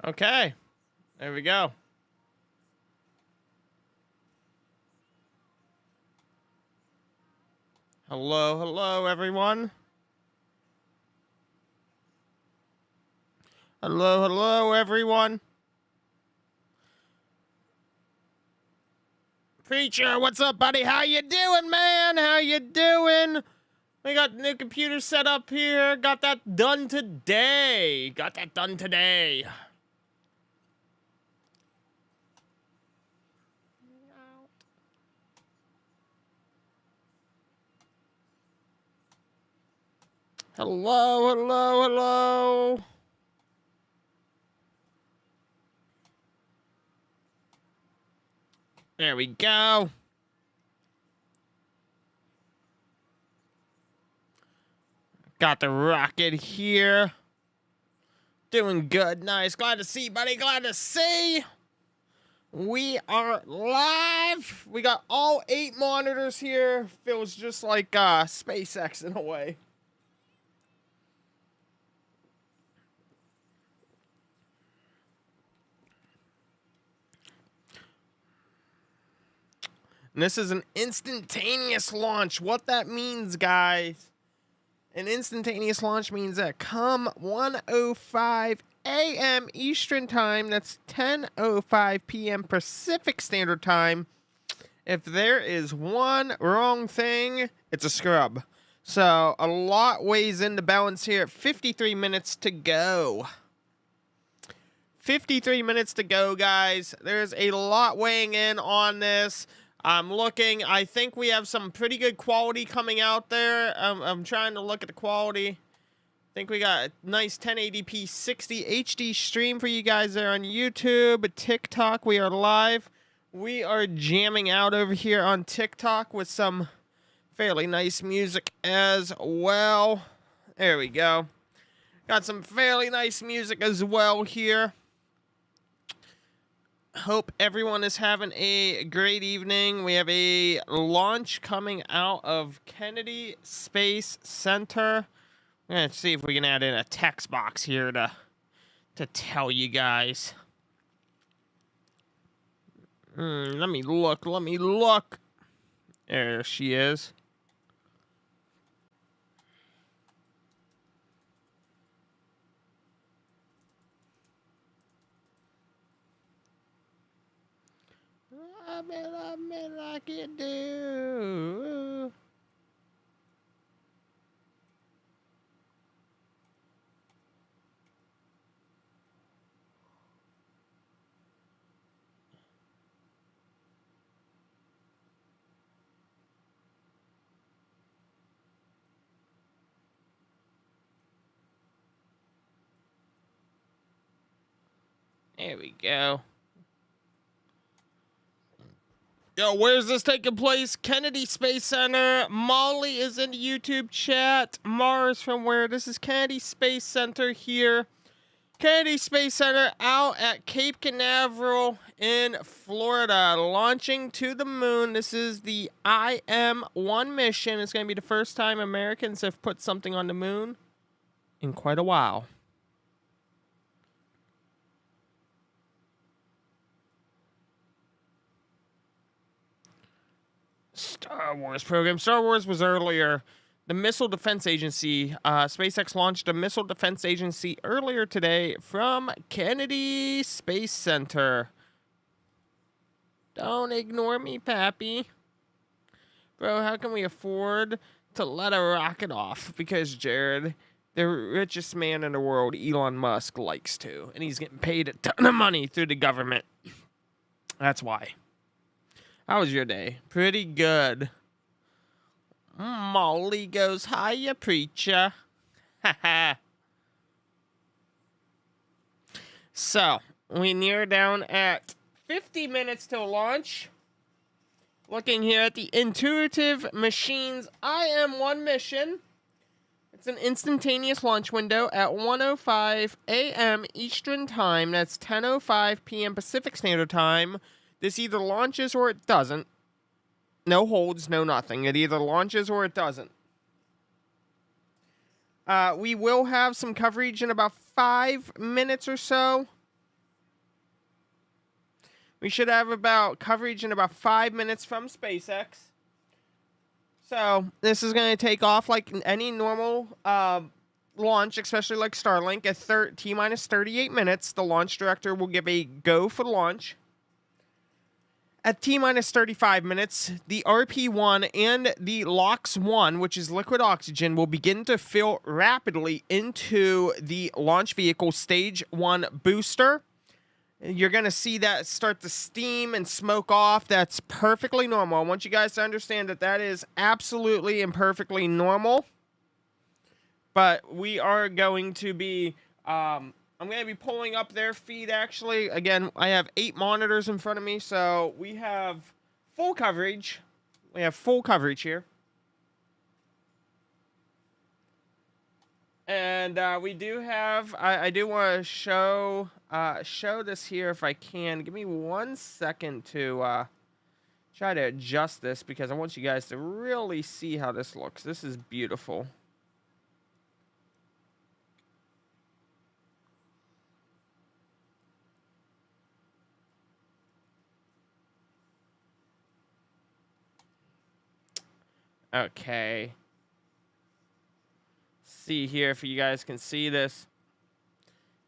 Okay, there we go. Hello, everyone. Hello, everyone. Preacher, what's up, buddy? How you doing, man? How you doing? We got new computer set up here. Got that done today. Hello. There we go. Got the rocket here. Doing good. Nice. Glad to see, buddy. Glad to see. We are live. We got all 8 monitors here. Feels just like SpaceX in a way. And this is an instantaneous launch. What that means, guys, an instantaneous launch means that come 1:05 a.m. Eastern Time, that's 10:05 p.m. Pacific Standard Time, if there is one wrong thing, it's a scrub. So a lot weighs into balance here. 53 minutes to go. 53 minutes to go, guys. There's a lot weighing in on this. I'm looking. I think we have some pretty good quality coming out there. I'm trying to look at the quality. I think we got a nice 1080p 60 HD stream for you guys there on YouTube, TikTok. We are live. We are jamming out over here on TikTok with some fairly nice music as well. There we go. Got some fairly nice music as well here. Hope everyone is having a great evening. We have a launch coming out of Kennedy Space Center. Let's see if we can add in a text box here to tell you guys. Let me look. There she is. I mean, like you do. There we go. Yo, where's this taking place? Kennedy Space Center. Molly is in the YouTube chat. Mars from where? This is Kennedy Space Center here. Kennedy Space Center out at Cape Canaveral in Florida. Launching to the moon. This is the IM-1 mission. It's going to be the first time Americans have put something on the moon in quite a while. Star Wars program. Star Wars was earlier. The Missile Defense Agency, SpaceX launched a Missile Defense Agency earlier today from Kennedy Space Center. Don't ignore me, Pappy. Bro, how can we afford to let a rocket off? Because Jared, the richest man in the world, Elon Musk, likes to. And he's getting paid a ton of money through the government. That's why. How was your day? Pretty good. Molly goes, hiya, preacher. Haha. So, we near down at 50 minutes till launch. Looking here at the Intuitive Machines IM-1 mission. It's an instantaneous launch window at 1:05 a.m. Eastern Time. That's 10:05 p.m. Pacific Standard Time. This either launches or it doesn't. No holds, no nothing. It either launches or it doesn't. We will have some coverage in about 5 minutes or so. We should have about coverage in about 5 minutes from SpaceX. So this is going to take off like any normal launch, especially like Starlink. At T-minus 38 minutes, the launch director will give a go for launch. At T-minus 35 minutes, the RP-1 and the LOX-1, which is liquid oxygen, will begin to fill rapidly into the launch vehicle stage 1 booster. You're going to see that start to steam and smoke off. That's perfectly normal. I want you guys to understand that that is absolutely and perfectly normal. But we are going to be... I'm going to be pulling up their feed, actually. Again, I have 8 monitors in front of me, so we have full coverage. We have full coverage here. And we do have... I do want to show this here if I can. Give me 1 second to try to adjust this, because I want you guys to really see how this looks. This is beautiful. Okay. See here if you guys can see this.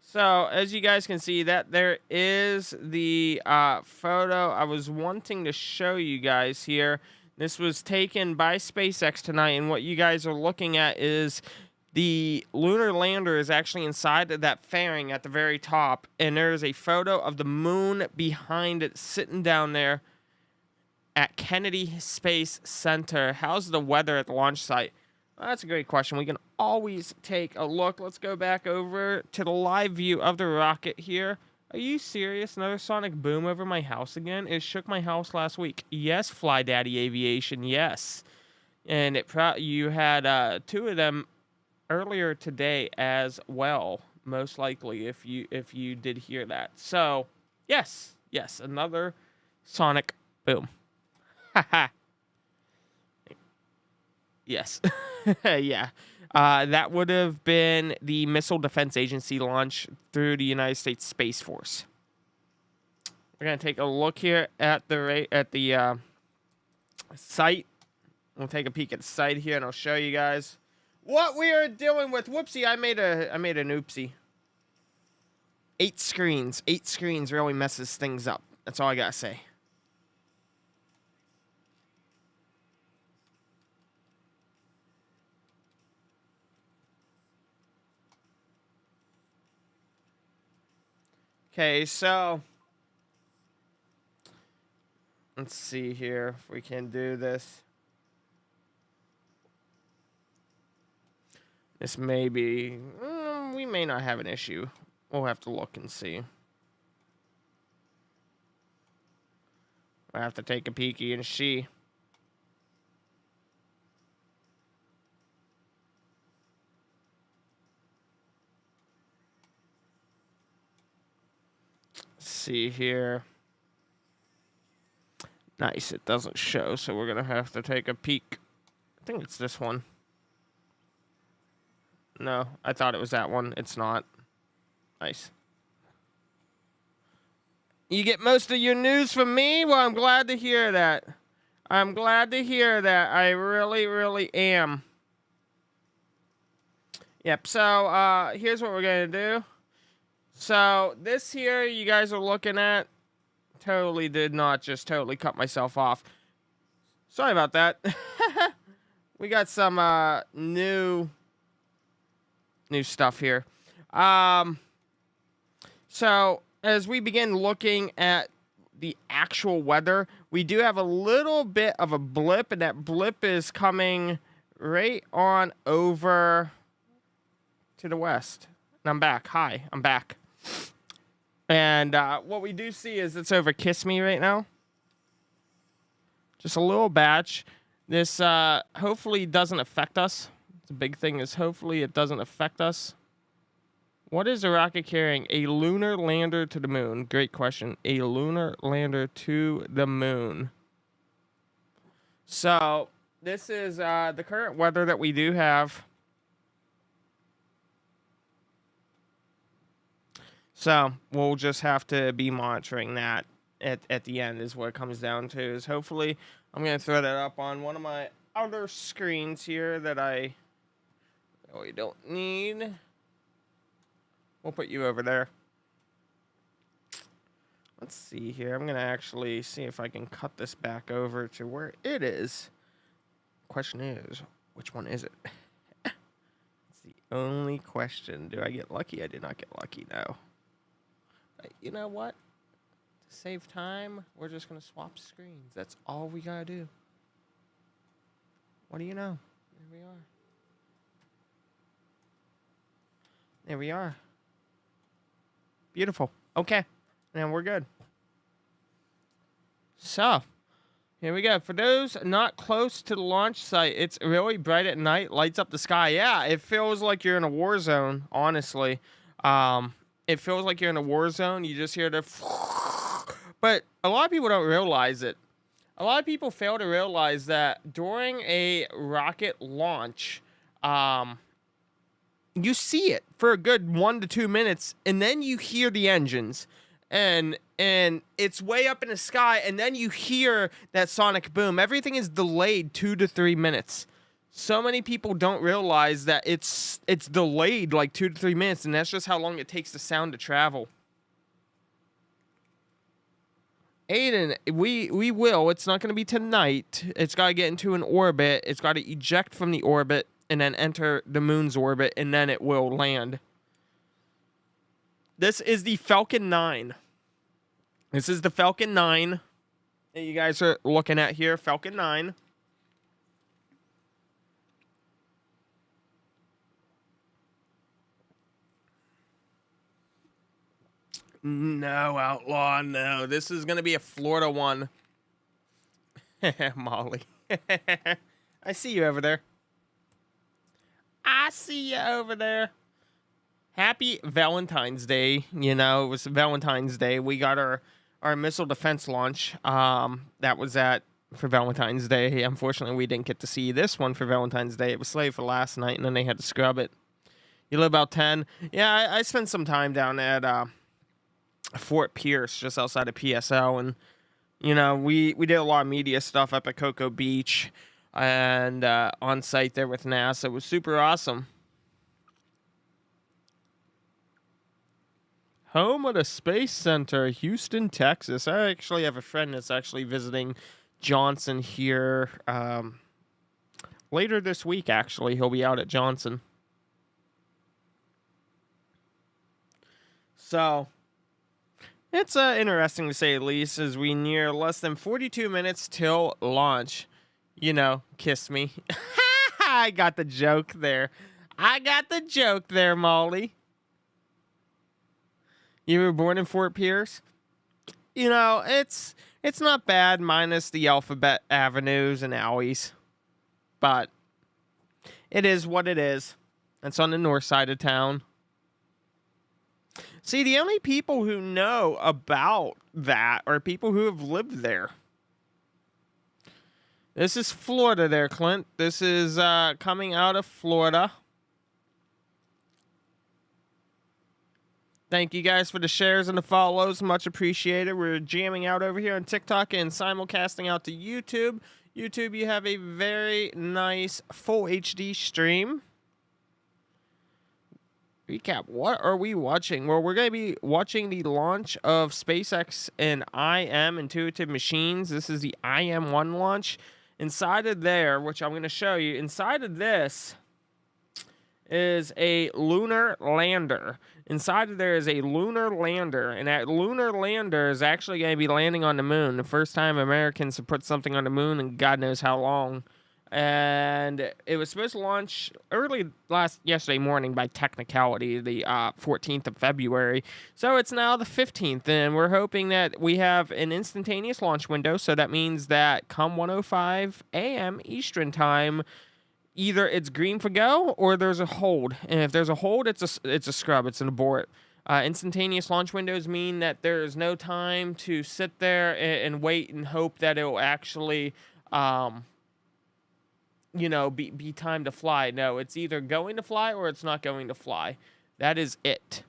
So, as you guys can see, that there is the photo I was wanting to show you guys here. This was taken by SpaceX tonight, and what you guys are looking at is the lunar lander is actually inside of that fairing at the very top, and there's a photo of the moon behind it sitting down there at Kennedy Space Center. How's the weather at the launch site? Well, that's a great question. We can always take a look. Let's go back over to the live view of the rocket here. Are you serious? Another sonic boom over my house again? It shook my house last week. Yes, Fly Daddy Aviation, yes. And you had 2 of them earlier today as well, most likely, if you did hear that. So, yes, another sonic boom. Haha. Yes. Yeah. That would have been the Missile Defense Agency launch through the United States Space Force. We're going to take a look here at the site. We'll take a peek at the site here, and I'll show you guys what we are dealing with. Whoopsie, I made an oopsie. 8 screens. 8 screens really messes things up. That's all I got to say. Okay, so let's see here if we can do this. This may be... we may not have an issue. We'll have to look and see. We'll have to take a peeky and see. See here. Nice, it doesn't show, so we're gonna have to take a peek. I think it's this one. No, I thought it was that one. It's not. Nice. You get most of your news from me? Well, I'm glad to hear that. I'm glad to hear that. I really, really am. Yep, so here's what we're gonna do. So this here you guys are looking at, totally did not just totally cut myself off. Sorry about that. We got some new stuff here. So as we begin looking at the actual weather, we do have a little bit of a blip, and that blip is coming right on over to the west. And I'm back. Hi, I'm back. And what we do see is it's over Kissimmee right now. Just a little batch. This hopefully doesn't affect us. The big thing is hopefully it doesn't affect us. What is a rocket carrying? A lunar lander to the moon. Great question. A lunar lander to the moon. So this is the current weather that we do have. So we'll just have to be monitoring that. at the end is what it comes down to. Is hopefully I'm gonna throw that up on one of my other screens here that I really don't need. We'll put you over there. Let's see here. I'm gonna actually see if I can cut this back over to where it is. Question is, which one is it? It's the only question. Do I get lucky? I did not get lucky, no. But you know what? To save time, we're just gonna swap screens. That's all we gotta do. What do you know? There we are. There we are. Beautiful. Okay. And we're good. So, here we go. For those not close to the launch site, it's really bright at night, lights up the sky. Yeah, it feels like you're in a war zone, honestly. It feels like you're in a war zone. You just hear the... But a lot of people don't realize it. A lot of people fail to realize that during a rocket launch, you see it for a good 1 to 2 minutes, and then you hear the engines. And it's way up in the sky, and then you hear that sonic boom. Everything is delayed 2 to 3 minutes. So many people don't realize that it's delayed like 2 to 3 minutes, and that's just how long it takes the sound to travel. Aiden, we will. It's not going to be tonight. It's got to get into an orbit. It's got to eject from the orbit and then enter the moon's orbit, and then it will land. This is the Falcon 9. This is the Falcon 9 that you guys are looking at here. Falcon 9. No, Outlaw, no. This is going to be a Florida one. Molly. I see you over there. I see you over there. Happy Valentine's Day. You know, it was Valentine's Day. We got our missile defense launch. That was for Valentine's Day. Unfortunately, we didn't get to see this one for Valentine's Day. It was slated for last night, and then they had to scrub it. You live about 10. Yeah, I spent some time down at Fort Pierce, just outside of PSL, and you know, we did a lot of media stuff up at Cocoa Beach and on site there with NASA. It was super awesome. Home of the Space Center, Houston, Texas. I actually have a friend that's actually visiting Johnson here later this week, actually. He'll be out at Johnson. So, it's interesting to say the least as we near less than 42 minutes till launch. You know, kiss me. I got the joke there. Molly. You were born in Fort Pierce? You know, it's not bad minus the alphabet avenues and alleys. But it is what it is. It's on the north side of town. See, the only people who know about that are people who have lived there. This is Florida there, Clint. This is coming out of Florida. Thank you guys for the shares and the follows. Much appreciated. We're jamming out over here on TikTok and simulcasting out to YouTube. YouTube, you have a very nice full HD stream. Recap, what are we watching? Well, we're going to be watching the launch of SpaceX and IM Intuitive Machines. This is the IM-1 launch. Inside of there, which I'm going to show you, inside of this is a lunar lander. Inside of there is a lunar lander, and that lunar lander is actually going to be landing on the moon. The first time Americans have put something on the moon in God knows how long. And it was supposed to launch yesterday morning by technicality, the 14th of February. So it's now the 15th, and we're hoping that we have an instantaneous launch window. So that means that come 1:05 a.m. Eastern time, either it's green for go or there's a hold. And if there's a hold, it's a scrub. It's an abort. Instantaneous launch windows mean that there is no time to sit there and wait and hope that it will actually... be time to fly. No, it's either going to fly or it's not going to fly. That is it.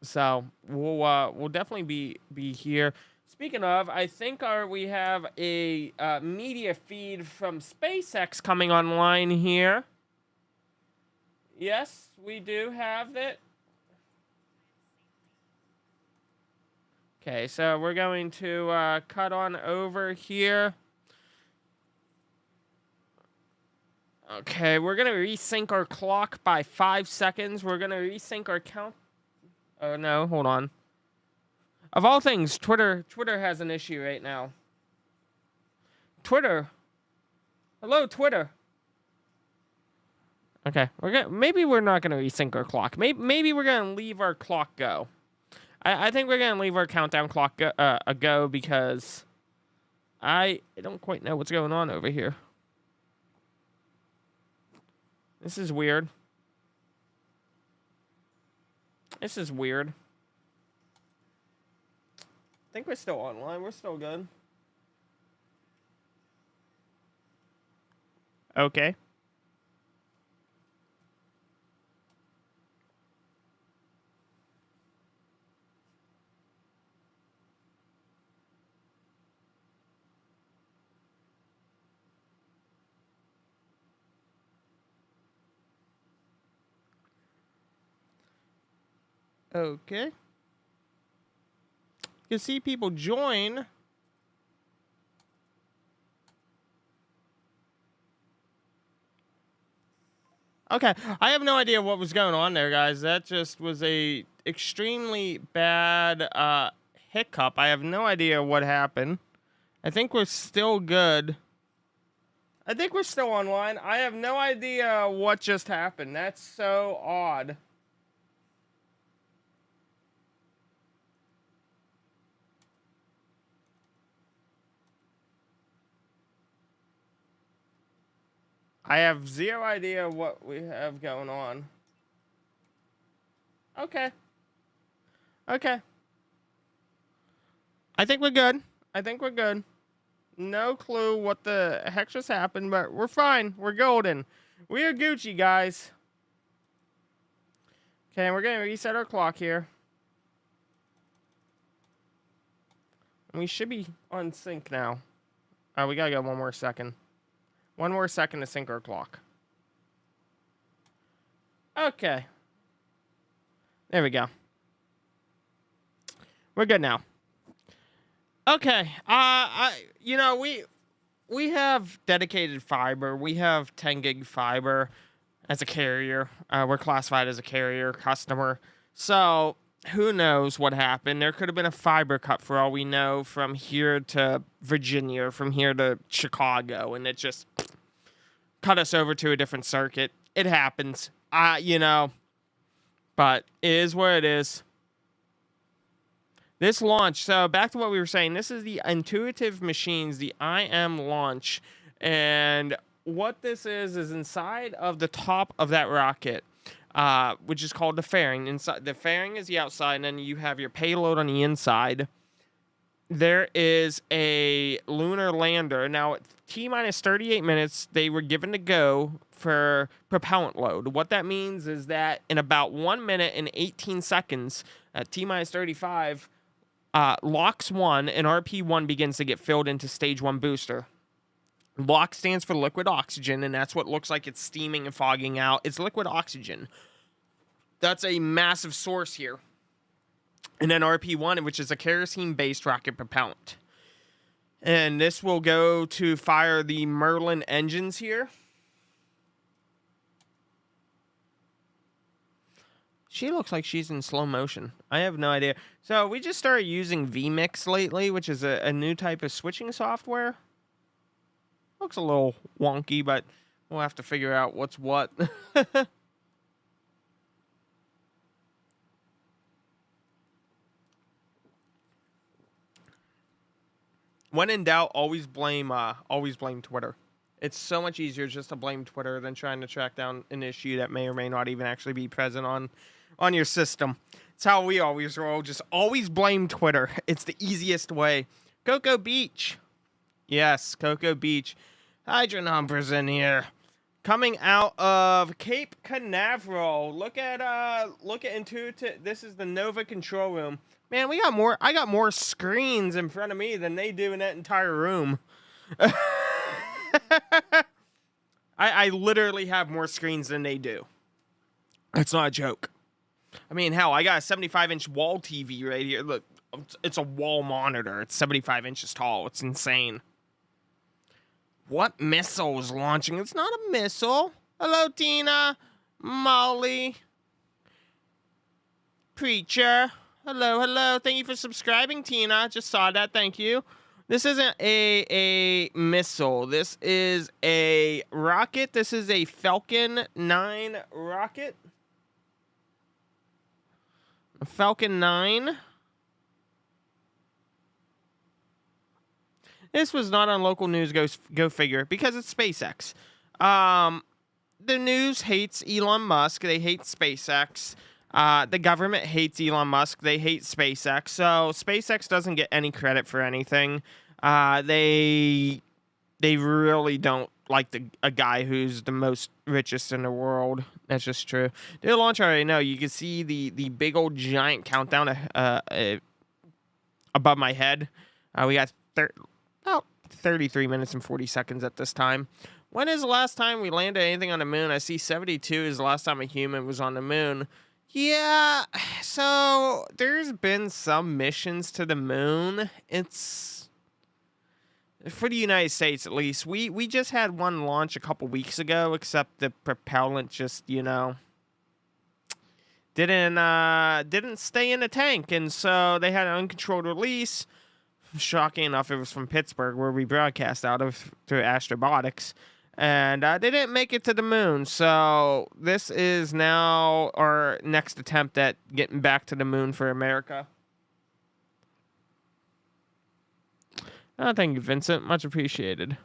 So we'll definitely be here. Speaking of, I think we have a media feed from SpaceX coming online here. Yes, we do have it. Okay, so we're going to cut on over here. Okay, we're gonna resync our clock by 5 seconds. We're gonna resync our count. Oh no, hold on. Of all things, Twitter has an issue right now. Twitter. Hello, Twitter. Okay, maybe we're not gonna resync our clock. Maybe we're gonna leave our clock go. I think we're gonna leave our countdown clock go because I don't quite know what's going on over here. This is weird. This is weird. I think we're still online. We're still good. Okay. Okay. You can see people join. Okay, I have no idea what was going on there, guys. That just was a extremely bad hiccup. I have no idea what happened. I think we're still good. I think we're still online. I have no idea what just happened. That's so odd. I have zero idea what we have going on. Okay. Okay. I think we're good. I think we're good. No clue what the heck just happened, but we're fine. We're golden. We are Gucci, guys. Okay, we're going to reset our clock here. And we should be on sync now. Oh, we got to go one more second. One more second to sync our clock. Okay. There we go. We're good now. Okay. We have dedicated fiber. We have 10 gig fiber as a carrier. We're classified as a carrier customer. So who knows what happened? There could have been a fiber cut for all we know from here to Virginia, from here to Chicago, and it just cut us over to a different circuit. It happens. But it is what it is. This launch, so back to what we were saying, this is the Intuitive Machines, the IM launch. And what this is inside of the top of that rocket, which is called the fairing. Inside, the fairing is the outside, and then you have your payload on the inside. There is a lunar lander. Now, at T-minus 38 minutes, they were given to go for propellant load. What that means is that in about 1 minute and 18 seconds, at T-minus 35, LOX 1 and RP 1 begins to get filled into stage 1 booster. LOX stands for liquid oxygen, and that's what looks like it's steaming and fogging out. It's liquid oxygen. That's a massive source here. And then RP1, which is a kerosene-based rocket propellant. And this will go to fire the Merlin engines here. She looks like she's in slow motion. I have no idea. So we just started using vMix lately, which is a new type of switching software. Looks a little wonky, but we'll have to figure out what's what. When in doubt, always blame Twitter. It's so much easier just to blame Twitter than trying to track down an issue that may or may not even actually be present on your system. It's how we always roll. Just always blame Twitter. It's the easiest way. Cocoa Beach. Yes, Cocoa Beach. Hydra numbers in here. coming out of Cape Canaveral. Look at Intuitive. This is the Nova control room. Man, I got more screens in front of me than they do in that entire room. I literally have more screens than they do. That's not a joke. I mean, hell, I got a 75-inch wall TV right here. Look, it's a wall monitor. It's 75 inches tall. It's insane. What missile is launching? It's not a missile. Hello, Tina. Molly. Preacher. Hello, hello. Thank you for subscribing, Tina. Just saw that. Thank you. This isn't a missile. This is a rocket. This is a Falcon 9 rocket. A Falcon 9. This was not on local news, go figure, because it's SpaceX. The news hates Elon Musk. They hate SpaceX. The government hates Elon Musk. They hate SpaceX. So SpaceX doesn't get any credit for anything. They really don't like a guy who's the most richest in the world. That's just true. The launch already know. You can see the big old giant countdown above my head. We got about 33 minutes and 40 seconds at this time. When is the last time we landed anything on the moon? I see 72 is the last time a human was on the moon. Yeah, so there's been some missions to the moon. It's for the United States, at least. We just had one launch a couple weeks ago, except the propellant just, didn't stay in the tank, and so they had an uncontrolled release. Shocking enough, it was from Pittsburgh, where we broadcast out of through Astrobotics, and they didn't make it to the moon. So this is now our next attempt at getting back to the moon for America. Thank you, Vincent. Much appreciated.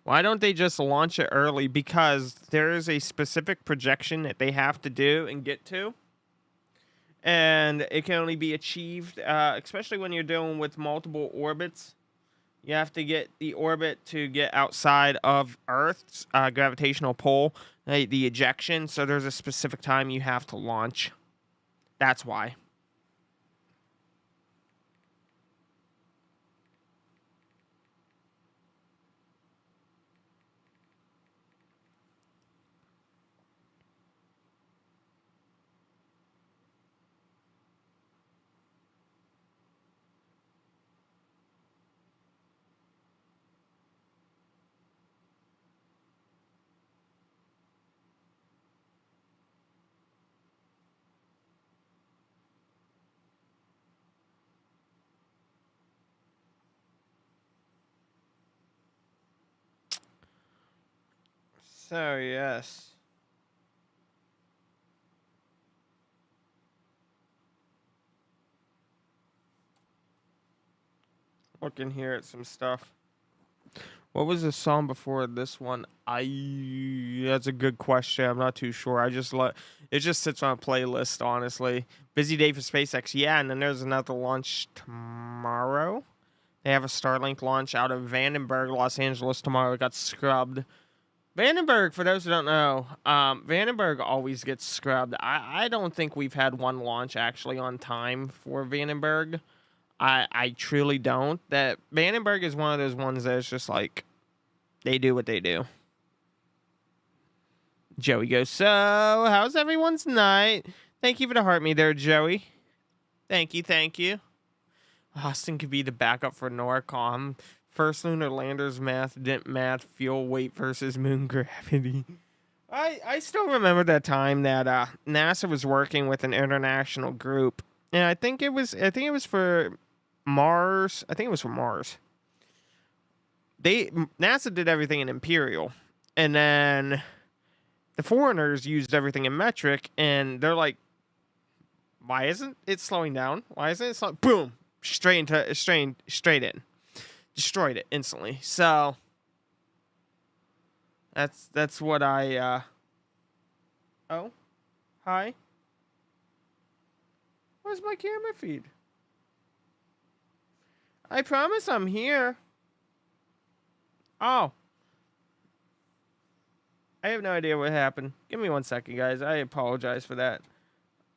Why don't they just launch it early? Because there is a specific projection that they have to do and get to. And it can only be achieved, especially when you're dealing with multiple orbits. You have to get the orbit to get outside of Earth's gravitational pull, the ejection. So there's a specific time you have to launch. That's why. So, yes. Looking here at some stuff. What was the song before this one? That's a good question. I'm not too sure. It just sits on a playlist, honestly. Busy day for SpaceX. Yeah, and then there's another launch tomorrow. They have a Starlink launch out of Vandenberg, Los Angeles tomorrow. It got scrubbed. Vandenberg, for those who don't know, Vandenberg always gets scrubbed. I don't think we've had one launch actually on time for Vandenberg. I truly don't. That Vandenberg is one of those ones that's just like, they do what they do. Joey goes, so, how's everyone's night? Thank you for the heart me there, Joey. Thank you. Austin could be the backup for NORCOM. First lunar landers math didn't match fuel weight versus moon gravity. I still remember that time that NASA was working with an international group, and I think it was for Mars. I think it was for Mars. NASA did everything in imperial, and then the foreigners used everything in metric, and they're like, why isn't it slowing down? Why isn't it slowing? Boom, straight in. Destroyed it instantly. So that's what I oh, hi. Where's my camera feed? I promise I'm here. Oh, I have no idea what happened. Give me 1 second, guys. I apologize for that.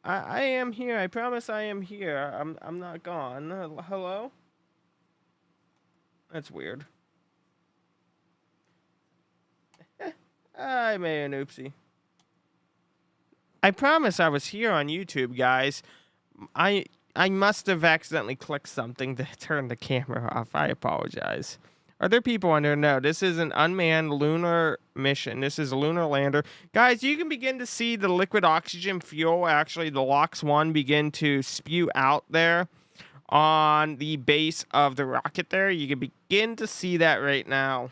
I am here. I promise I am here. I'm not gone. Hello? That's weird. I made an oopsie. I promise I was here on YouTube, guys. I I must have accidentally clicked something to turn the camera off. I apologize. Are there people on there? No, this is an unmanned lunar mission. This is a lunar lander. Guys, you can begin to see the liquid oxygen fuel, actually the LOX 1, begin to spew out there on the base of the rocket there. You can begin to see that right now.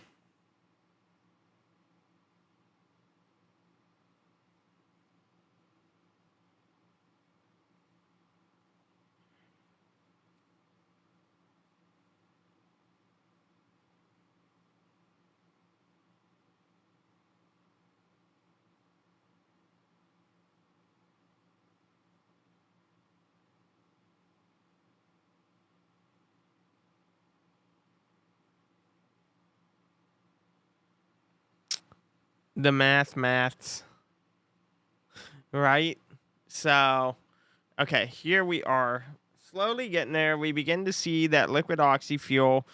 The maths. Right? So, okay, here we are. Slowly getting there. We begin to see that liquid oxy fuel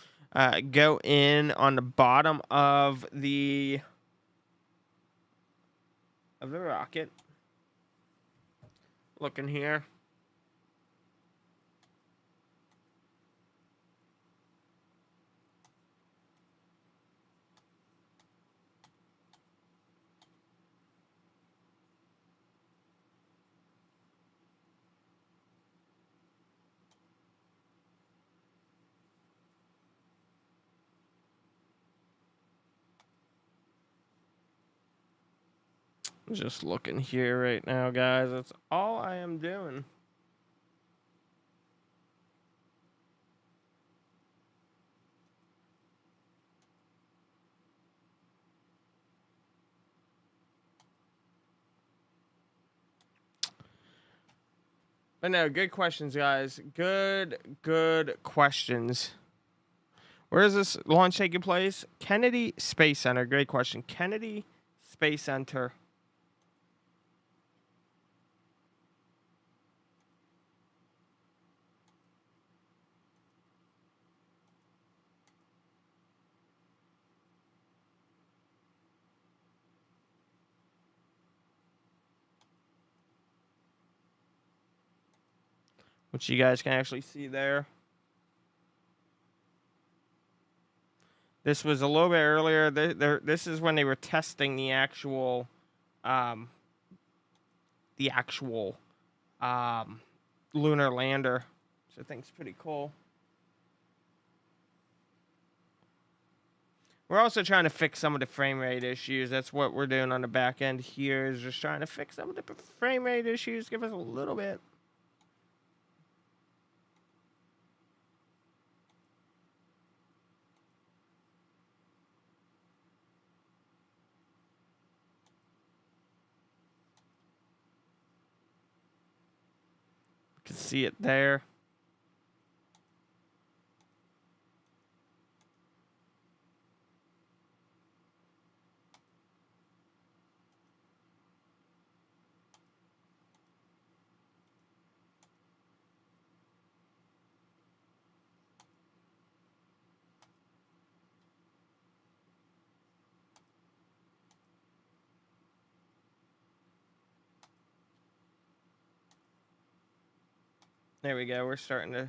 go in on the bottom of the rocket. Looking here. Just looking here right now, guys. That's all I am doing. But no, good questions, guys. Good questions. Where is this launch taking place? Kennedy Space Center. Great question. Kennedy Space Center. Which you guys can actually see there. This was a little bit earlier. This is when they were testing the actual, um, the actual, um, lunar lander, which I think is pretty cool. We're also trying to fix some of the frame rate issues. That's what we're doing on the back end here, is just trying to fix some of the frame rate issues. Give us a little bit. You can see it there. There we go. We're starting to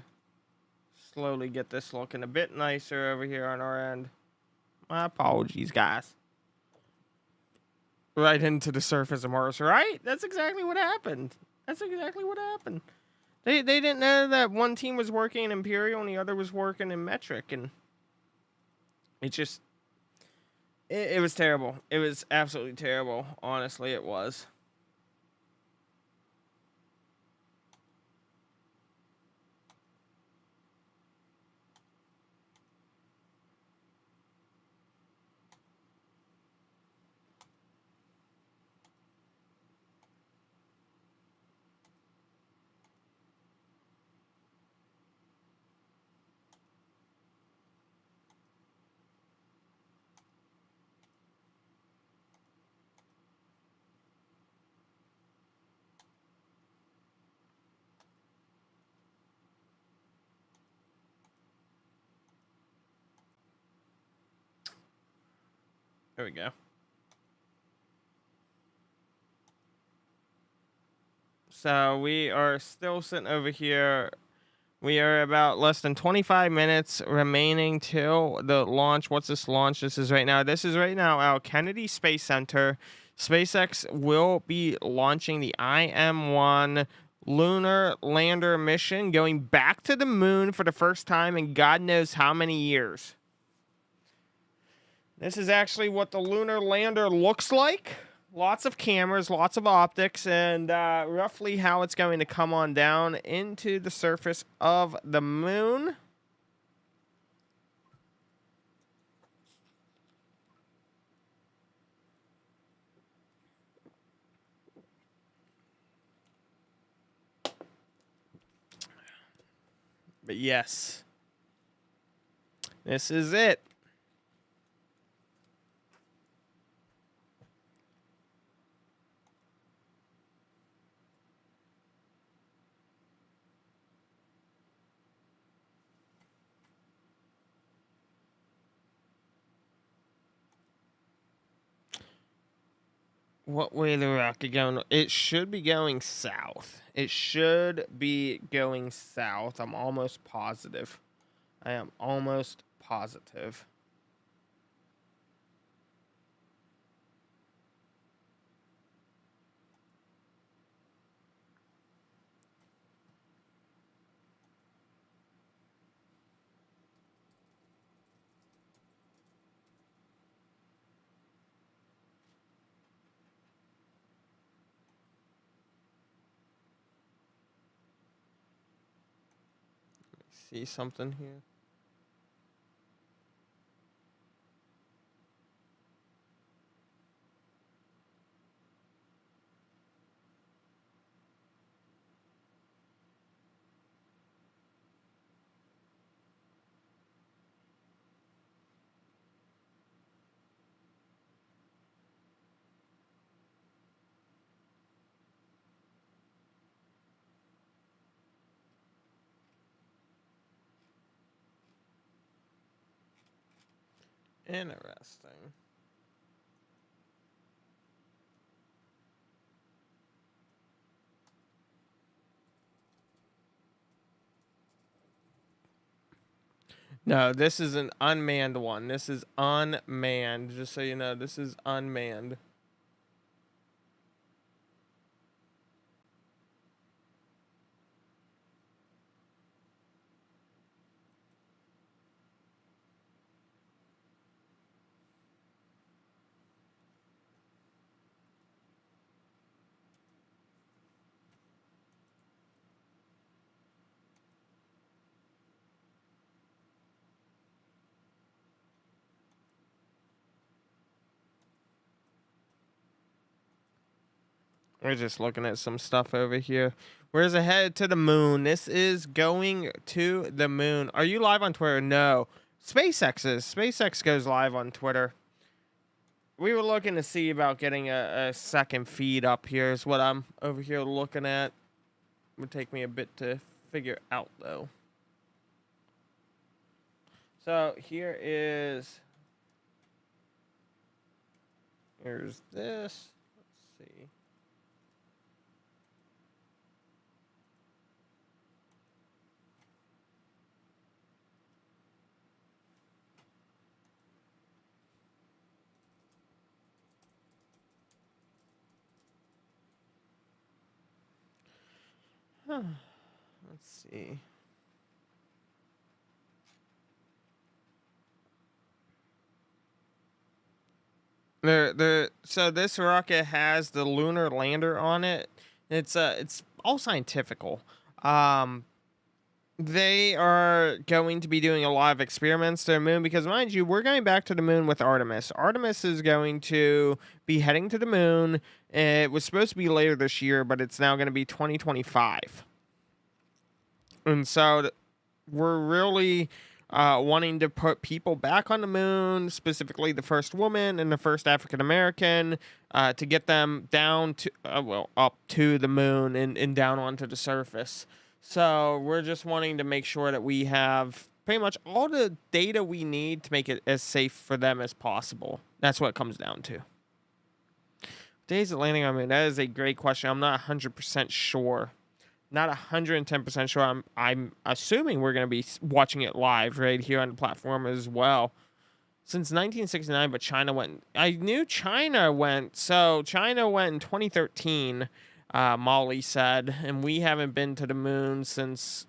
slowly get this looking a bit nicer over here on our end. My apologies, guys. Right into the surface of Mars, right? That's exactly what happened. That's exactly what happened. They didn't know that one team was working in Imperial and the other was working in Metric, and it just it was terrible. It was absolutely terrible. Honestly, it was. There we go. So we are still sitting over here. We are about less than 25 minutes remaining till the launch. What's this launch? This is right now. This is right now our Kennedy Space Center. SpaceX will be launching the IM-1 lunar lander mission, going back to the moon for the first time in God knows how many years. This is actually what the lunar lander looks like. Lots of cameras, lots of optics, and roughly how it's going to come on down into the surface of the moon. But yes, this is it. What way the rocket going? It should be going south. It should be going south. I'm almost positive. I am almost positive. See something here? Interesting. No, this is an unmanned one. This is unmanned. Just so you know, this is unmanned. We're just looking at some stuff over here. Where's it headed to the moon? This is going to the moon. Are you live on Twitter? No. SpaceX is. SpaceX goes live on Twitter. We were looking to see about getting a second feed up here is what I'm over here looking at. It would take me a bit to figure out, though. So here is... Here's this. Let's see. Let's see. So this rocket has the lunar lander on it. It's all scientifical. They are going to be doing a lot of experiments to the moon because, mind you, we're going back to the moon with Artemis. Artemis is going to be heading to the moon. It was supposed to be later this year, but it's now going to be 2025. And so we're really wanting to put people back on the moon, specifically the first woman and the first African American, to get them down to, up to the moon and down onto the surface. So we're just wanting to make sure that we have pretty much all the data we need to make it as safe for them as possible. That's what it comes down to. Days of landing on the moon. That is a great question. I'm not 100% sure. Not 110% sure. I'm assuming we're going to be watching it live right here on the platform as well. Since 1969, but China went. I knew China went. So China went in 2013, Molly said. And we haven't been to the moon since,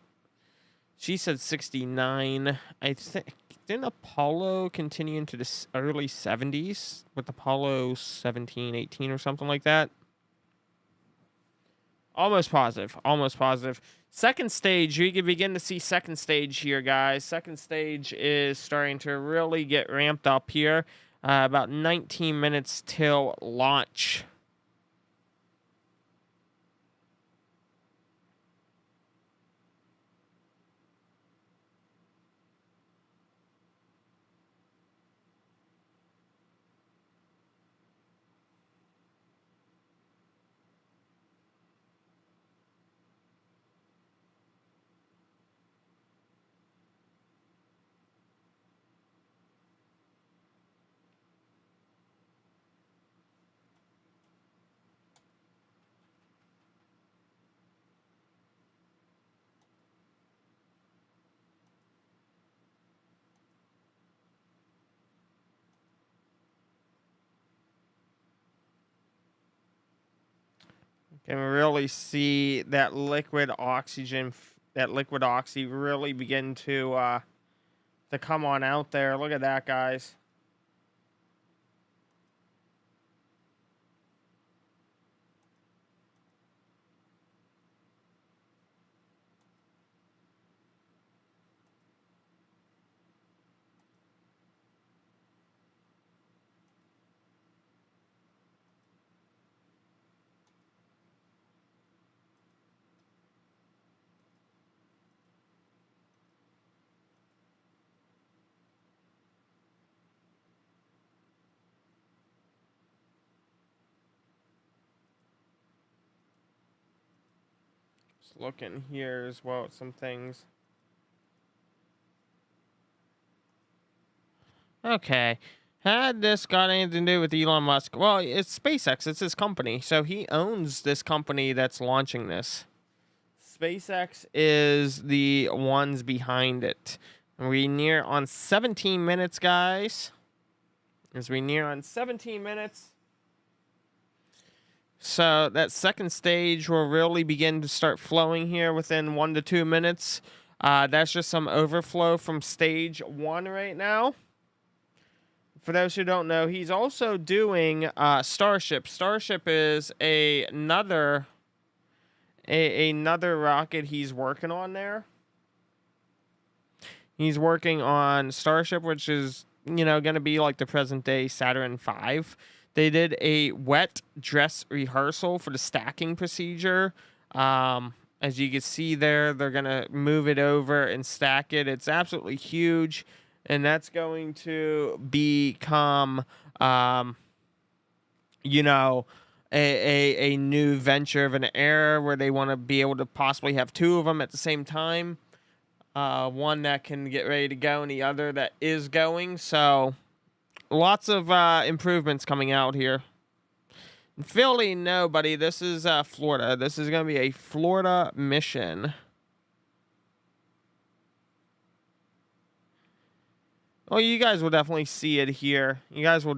she said 69. I think, didn't Apollo continue into the early 70s with Apollo 17, 18 or something like that? Almost positive. Almost positive. Second stage, you can begin to see second stage here, guys. Second stage is starting to really get ramped up here. About 19 minutes till launch. Can really see that liquid oxygen, that liquid oxy really begin to come on out there. Look at that, guys. Just looking here as well at some things. Okay. Had this got anything to do with Elon Musk? Well, it's SpaceX. It's his company. So he owns this company that's launching this. SpaceX is the ones behind it. We near on 17 minutes, guys. As we near on 17 minutes. So that second stage will really begin to start flowing here within 1 to 2 minutes. That's just some overflow from stage 1 right now. For those who don't know, he's also doing Starship. Starship is another rocket he's working on there. He's working on Starship, which is, going to be like the present day Saturn V. They did a wet dress rehearsal for the stacking procedure. As you can see there, they're going to move it over and stack it. It's absolutely huge. And that's going to become, a new venture of an era where they want to be able to possibly have two of them at the same time. One that can get ready to go and the other that is going. So lots of improvements coming out here. Philly, no, buddy. This is Florida. This is going to be a Florida mission. Well, you guys will definitely see it here. Because,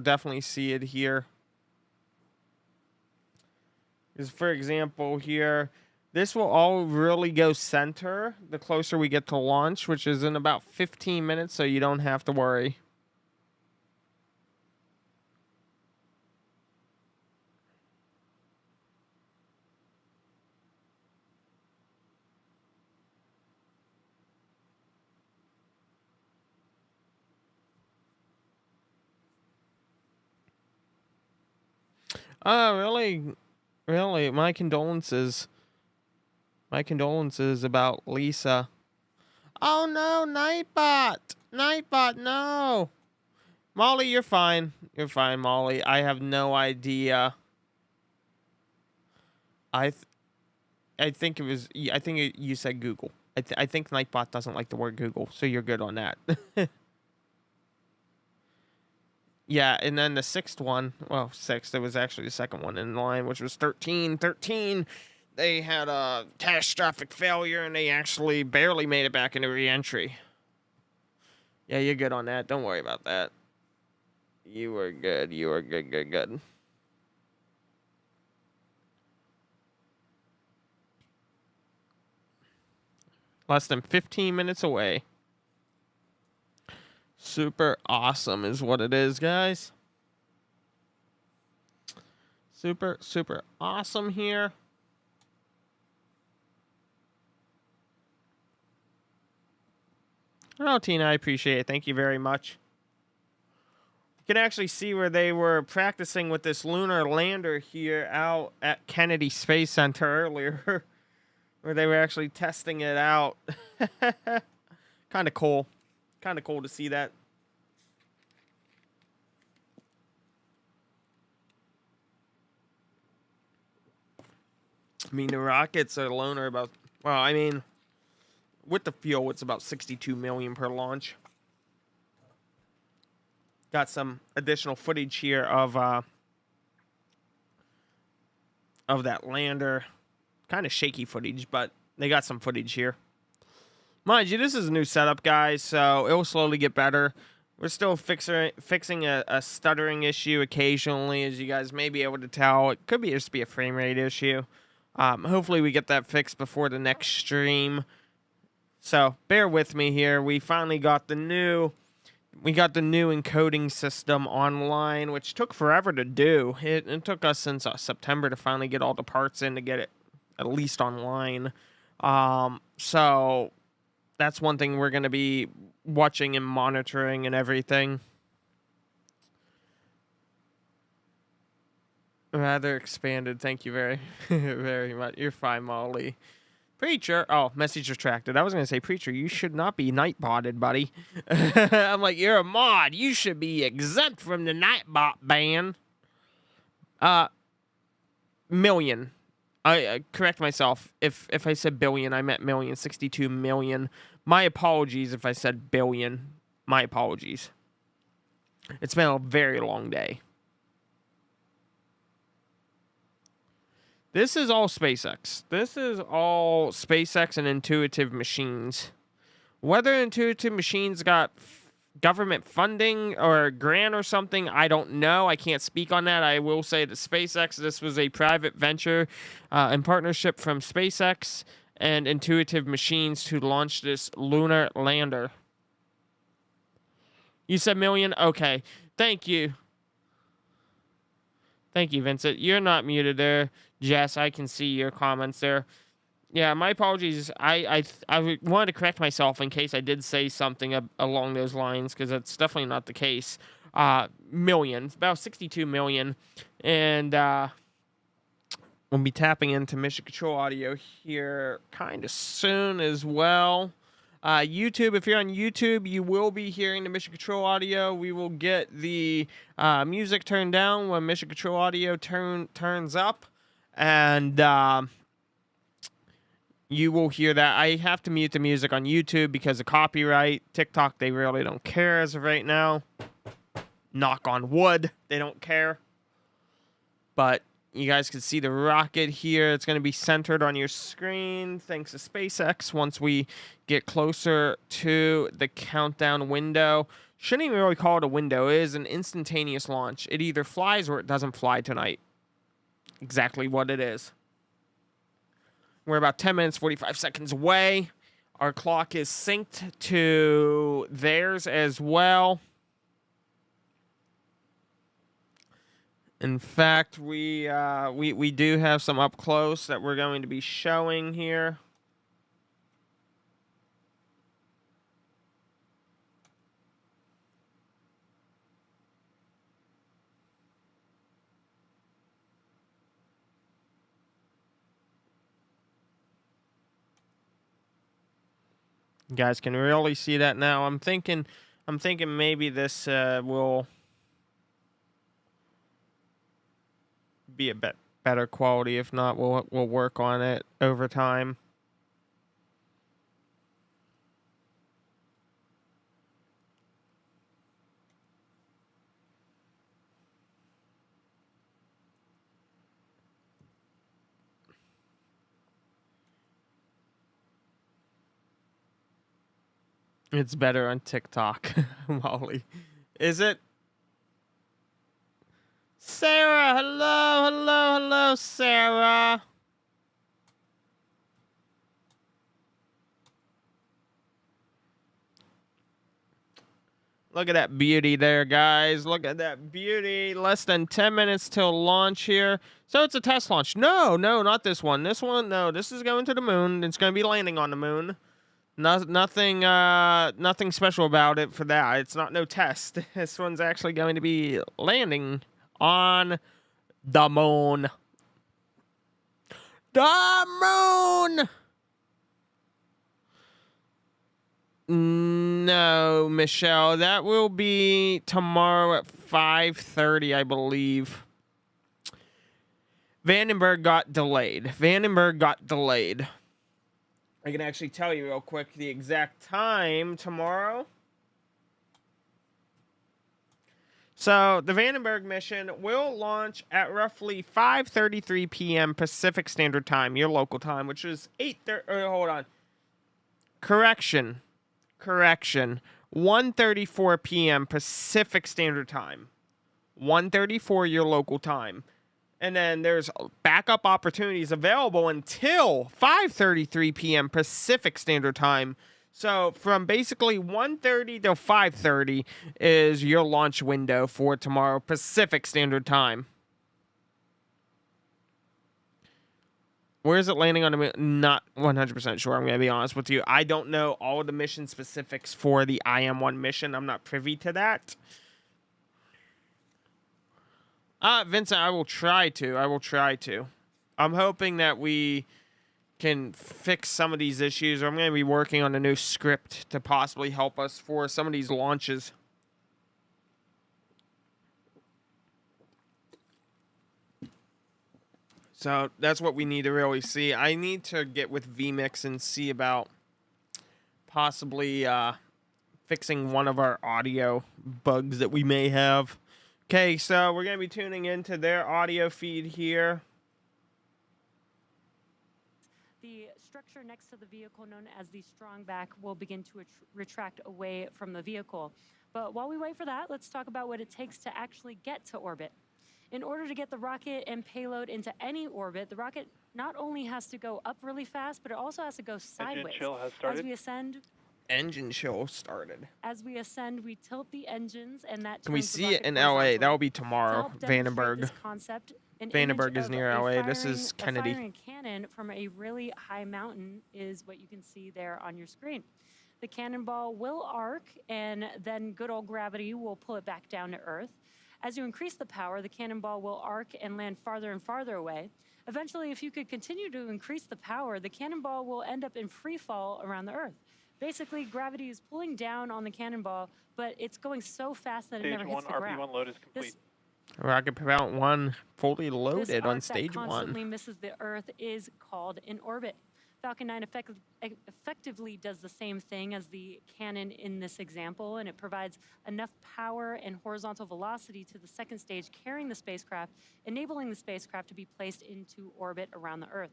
for example, here, this will all really go center the closer we get to launch, which is in about 15 minutes, so you don't have to worry. Oh, really? Really? My condolences. My condolences about Lisa. Oh, no, Nightbot. Nightbot, no. Molly, you're fine. You're fine, Molly. I have no idea. I think you said Google. I think Nightbot doesn't like the word Google, so you're good on that. Yeah, and then the sixth one, well, sixth, it was actually the second one in line, which was 13. 13, they had a catastrophic failure, and they actually barely made it back into re-entry. Yeah, you're good on that. Don't worry about that. You were good. You were good, good, good. Less than 15 minutes away. Super awesome is what it is, guys. Super, super awesome here. Oh, Tina, I appreciate it. Thank you very much. You can actually see where they were practicing with this lunar lander here out at Kennedy Space Center earlier, where they were actually testing it out. Kind of cool. Kind of cool to see that. I mean, the rockets alone are about, well, I mean, with the fuel, it's about 62 million per launch. Got some additional footage here of that lander. Kind of shaky footage, but they got some footage here. Mind you, this is a new setup, guys, so it will slowly get better. We're still fixing a stuttering issue occasionally, as you guys may be able to tell. It could be just be a frame rate issue. Hopefully we get that fixed before the next stream. So bear with me here. We finally got the new encoding system online, which took forever to do. It took us since September to finally get all the parts in to get it at least online. So that's one thing we're going to be watching and monitoring and everything. Rather expanded. Thank you very, very much. You're fine, Molly. Preacher. Oh, message retracted. I was going to say, Preacher, you should not be Nightbotted, buddy. I'm like, you're a mod. You should be exempt from the Nightbot ban. Million. I correct myself. If I said billion, I meant million. 62 million. My apologies if I said billion. My apologies. It's been a very long day. This is all SpaceX. This is all SpaceX and Intuitive Machines. Whether Intuitive Machines got government funding or a grant or something, I don't know. I can't speak on that. I will say that SpaceX, this was a private venture in partnership from SpaceX and Intuitive Machines to launch this lunar lander. You said million? Okay. Thank you. Thank you, Vincent. You're not muted there. Jess, I can see your comments there. Yeah, my apologies. I wanted to correct myself in case I did say something along those lines, because that's definitely not the case. Million, about 62 million. And we'll be tapping into Mission Control Audio here kind of soon as well. YouTube, if you're on YouTube, you will be hearing the Mission Control Audio. We will get the music turned down when Mission Control Audio turns up. And you will hear that. I have to mute the music on YouTube because of copyright. TikTok, they really don't care as of right now. Knock on wood, they don't care. But you guys can see the rocket here. It's going to be centered on your screen thanks to SpaceX once we get closer to the countdown window. Shouldn't even really call it a window. It is an instantaneous launch. It either flies or it doesn't fly tonight. Exactly what it is. We're about 10 minutes, 45 seconds away. Our clock is synced to theirs as well. In fact, we do have some up close that we're going to be showing here. You guys can really see that now. I'm thinking maybe this will be a bit better quality. If not, we'll work on it over time. It's better on TikTok, Molly. Is it? Sarah, hello, hello, hello, Sarah. Look at that beauty there, guys. Look at that beauty. Less than 10 minutes till launch here. So it's a test launch. No, not this one. This one, no. This is going to the moon. It's going to be landing on the moon. Nothing special about it for that. It's not no test. This one's actually going to be landing on the moon. The moon! No, Michelle. That will be tomorrow at 5:30, I believe. Vandenberg got delayed. I can actually tell you real quick the exact time tomorrow. So the Vandenberg mission will launch at roughly 5:33 p.m. Pacific Standard Time, your local time, which is 8:30. Hold on. Correction. 1:34 p.m. Pacific Standard Time. 1:34 your local time. And then there's backup opportunities available until 5:33 p.m. Pacific Standard Time. So from basically 1:30 to 5:30 is your launch window for tomorrow Pacific Standard Time. Where is it landing on the moon? Not 100% sure, I'm going to be honest with you. I don't know all of the mission specifics for the IM-1 mission. I'm not privy to that. Vincent, I will try to. I'm hoping that we can fix some of these issues. I'm going to be working on a new script to possibly help us for some of these launches. So that's what we need to really see. I need to get with vMix and see about possibly fixing one of our audio bugs that we may have. Okay, so we're going to be tuning into their audio feed here. The structure next to the vehicle, known as the strong back, will begin to retract away from the vehicle. But while we wait for that, let's talk about what it takes to actually get to orbit. In order to get the rocket and payload into any orbit, the rocket not only has to go up really fast, but it also has to go sideways. Engine chill has started. As we ascend, engine chill started. As we ascend, we tilt the engines, and that can we see it in LA? That will be tomorrow. Vandenberg. Vandenberg is near LA. This is Kennedy. Firing a cannon from a really high mountain is what you can see there on your screen. The cannonball will arc, and then good old gravity will pull it back down to Earth. As you increase the power, the cannonball will arc and land farther and farther away. Eventually, if you could continue to increase the power, the cannonball will end up in free fall around the Earth. Basically, gravity is pulling down on the cannonball, but it's going so fast that it never hits the ground. Stage 1 RP1 load is complete. Rocket propellant 1 fully loaded on stage 1. This arc that constantly misses the Earth is called an orbit. Falcon 9 effectively does the same thing as the cannon in this example, and it provides enough power and horizontal velocity to the second stage carrying the spacecraft, enabling the spacecraft to be placed into orbit around the Earth.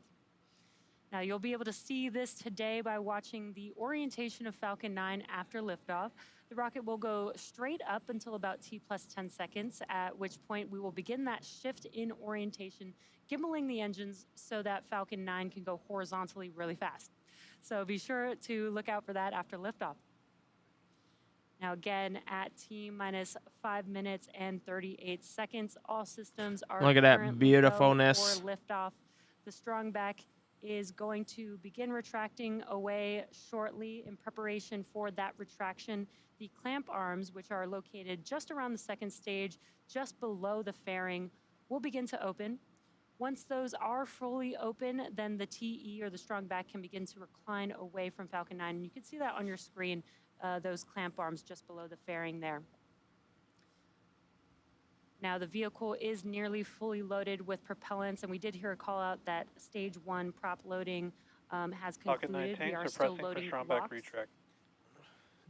Now, you'll be able to see this today by watching the orientation of Falcon 9 after liftoff. The rocket will go straight up until about T plus 10 seconds, at which point we will begin that shift in orientation, gimbaling the engines so that Falcon 9 can go horizontally really fast. So be sure to look out for that after liftoff. Now again, at T minus 5 minutes and 38 seconds, all systems are look at that beautifulness for liftoff. The strong back is going to begin retracting away shortly in preparation for that retraction. The clamp arms, which are located just around the second stage, just below the fairing, will begin to open. Once those are fully open, then the TE, or the strong back, can begin to recline away from Falcon 9. And you can see that on your screen, those clamp arms just below the fairing there. Now, the vehicle is nearly fully loaded with propellants, and we did hear a call out that stage 1 prop loading has concluded. We are still loading blocks.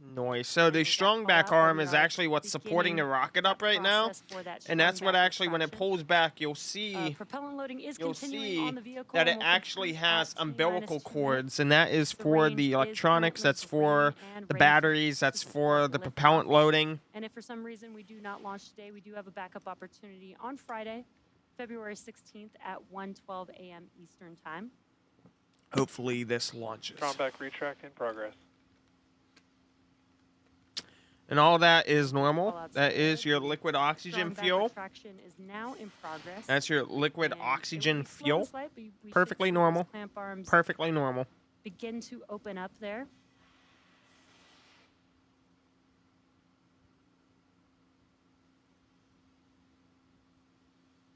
Noise. So the And we got strong call back out that arm we is are actually what's supporting the beginning rocket that up right now. process for that And that's strong what back actually, when it retraction. pulls back, you'll see Propellant loading is you'll continuing on see the vehicle, that and it will actually complete has at T-minus umbilical 2 cords, minutes. and that is The for range the is electronics, currently that's green for and the ready to batteries, that's for support the liftoff. propellant loading. And if for some reason we do not launch today, we do have a backup opportunity on Friday, February 16th at 1:12 a.m. Eastern Time. Hopefully this launches. Strong back retract in progress. And all that is normal. Callouts That there. is your The liquid oxygen strong back fuel. retraction is now in progress. That's your liquid and it will oxygen be slow and fuel. slight, but we should Perfectly see those normal. clamp arms Perfectly normal. begin to open up there.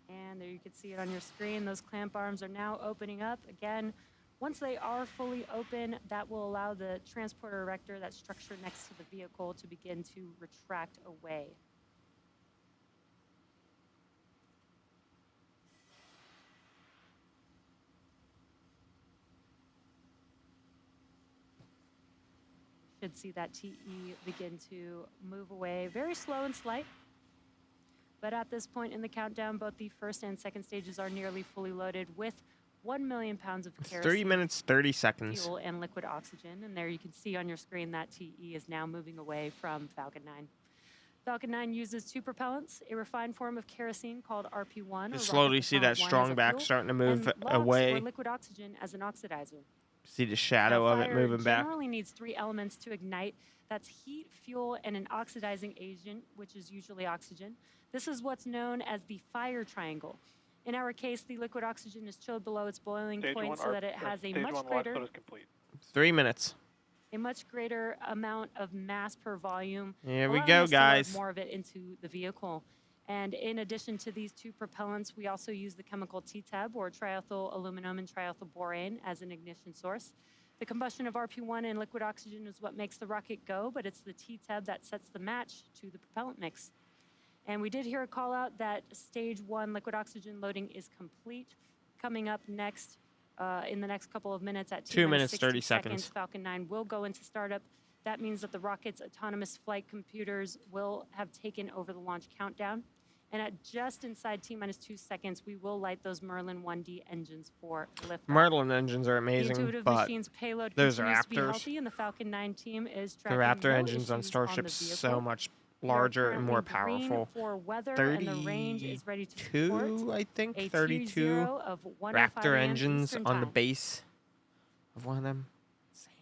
And there you can see it on your screen. Those clamp arms are now opening up. Again, once they are fully open, that will allow the transporter erector, that structure next to the vehicle, to begin to retract away. Should see that TE begin to move away, very slow and slight. But at this point in the countdown, both the first and second stages are nearly fully loaded with 1 million pounds of kerosene, 3 minutes, 30 seconds. fuel, and liquid oxygen. And there you can see on your screen that TE is now moving away from Falcon 9. Falcon 9 uses two propellants, a refined form of kerosene called RP-1. You slowly see that strong back starting to move away. Or liquid oxygen as an oxidizer. See the shadow of it moving back. Generally needs three elements to ignite. That's heat, fuel, and an oxidizing agent, which is usually oxygen. This is what's known as the fire triangle. In our case, the liquid oxygen is chilled below its boiling point so that it has a much greater 3 minutes. a much greater amount of mass per volume. Here we allowing go, us to load guys. more of it into the vehicle. And in addition to these two propellants, we also use the chemical T-tab, or triethyl aluminum and triethyl borane, as an ignition source. The combustion of RP-1 and liquid oxygen is what makes the rocket go, but it's the T-tab that sets the match to the propellant mix. And we did hear a call out that stage 1 liquid oxygen loading is complete. Coming up next, in the next couple of minutes at 2 minutes, 60 30 seconds. Falcon 9 will go into startup. That means that the rocket's autonomous flight computers will have taken over the launch countdown. And at just inside T-minus 2 seconds, we will light those Merlin 1D engines for liftoff. Merlin engines are The amazing, Intuitive but Machines payload those are continues to be Raptors. healthy, and the Falcon 9 team is the tracking Raptor no engines on issues Starships the so vehicle. much We are larger and more currently green powerful. for weather, and the range is ready to support 32, I think, a 32 T0 of 105 Raptor a.m. engines Eastern on the time. base of one of them. Insane.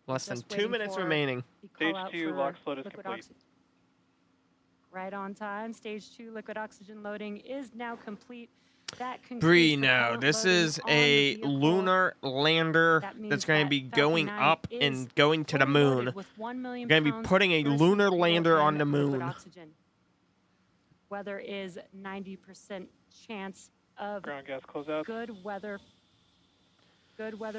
Less than Just 2 waiting minutes for remaining. the Stage call out 2 for lock slot is liquid complete. oxygen. Right on time. Stage 2 liquid oxygen loading is now complete. That Bree, concludes no, propellant this loading is on the a vehicle. lunar lander That means that's going to that be Falcon going 9 up is and going to the fully loaded moon. with 1 million We're going to be pounds putting a of lunar fuel lander on and the liquid moon. oxygen. Weather is 90% chance of Ground gas closeout. good weather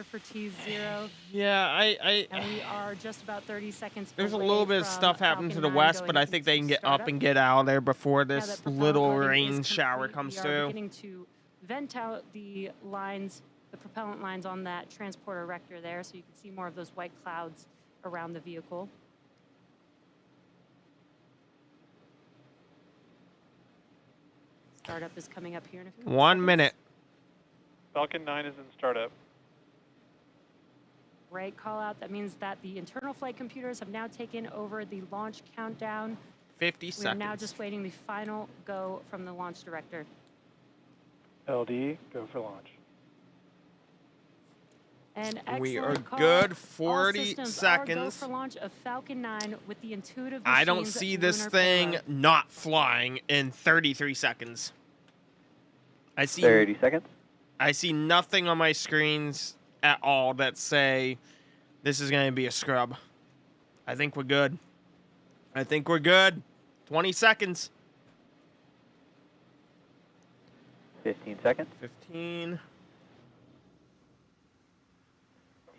for T0. Yeah, And we are just about 30 seconds there's a away little bit of from stuff happening to Falcon the 9 west, going but I think they into can get startup. up and get out of there before Now this that propellant little loading rain is shower complete, comes we are through. beginning to vent out the lines, the propellant lines on that transporter erector there, so you can see more of those white clouds around the vehicle. Startup is coming up here in a few 1 seconds. minute. Falcon 9 is in startup. Great call out. That means that the internal flight computers have now taken over the launch countdown. 50 We are seconds. now just waiting the final go from the launch director. LD, go for launch. And We are excellent call. good. All 40 systems are go seconds. for launch of Falcon 9 with the Intuitive I don't Machines see this lunar thing payload. not flying in 33 seconds. I see 30 seconds. I see nothing on my screens at all that say this is going to be a scrub. I think we're good. I think we're good. 20 seconds. 15 seconds. 15.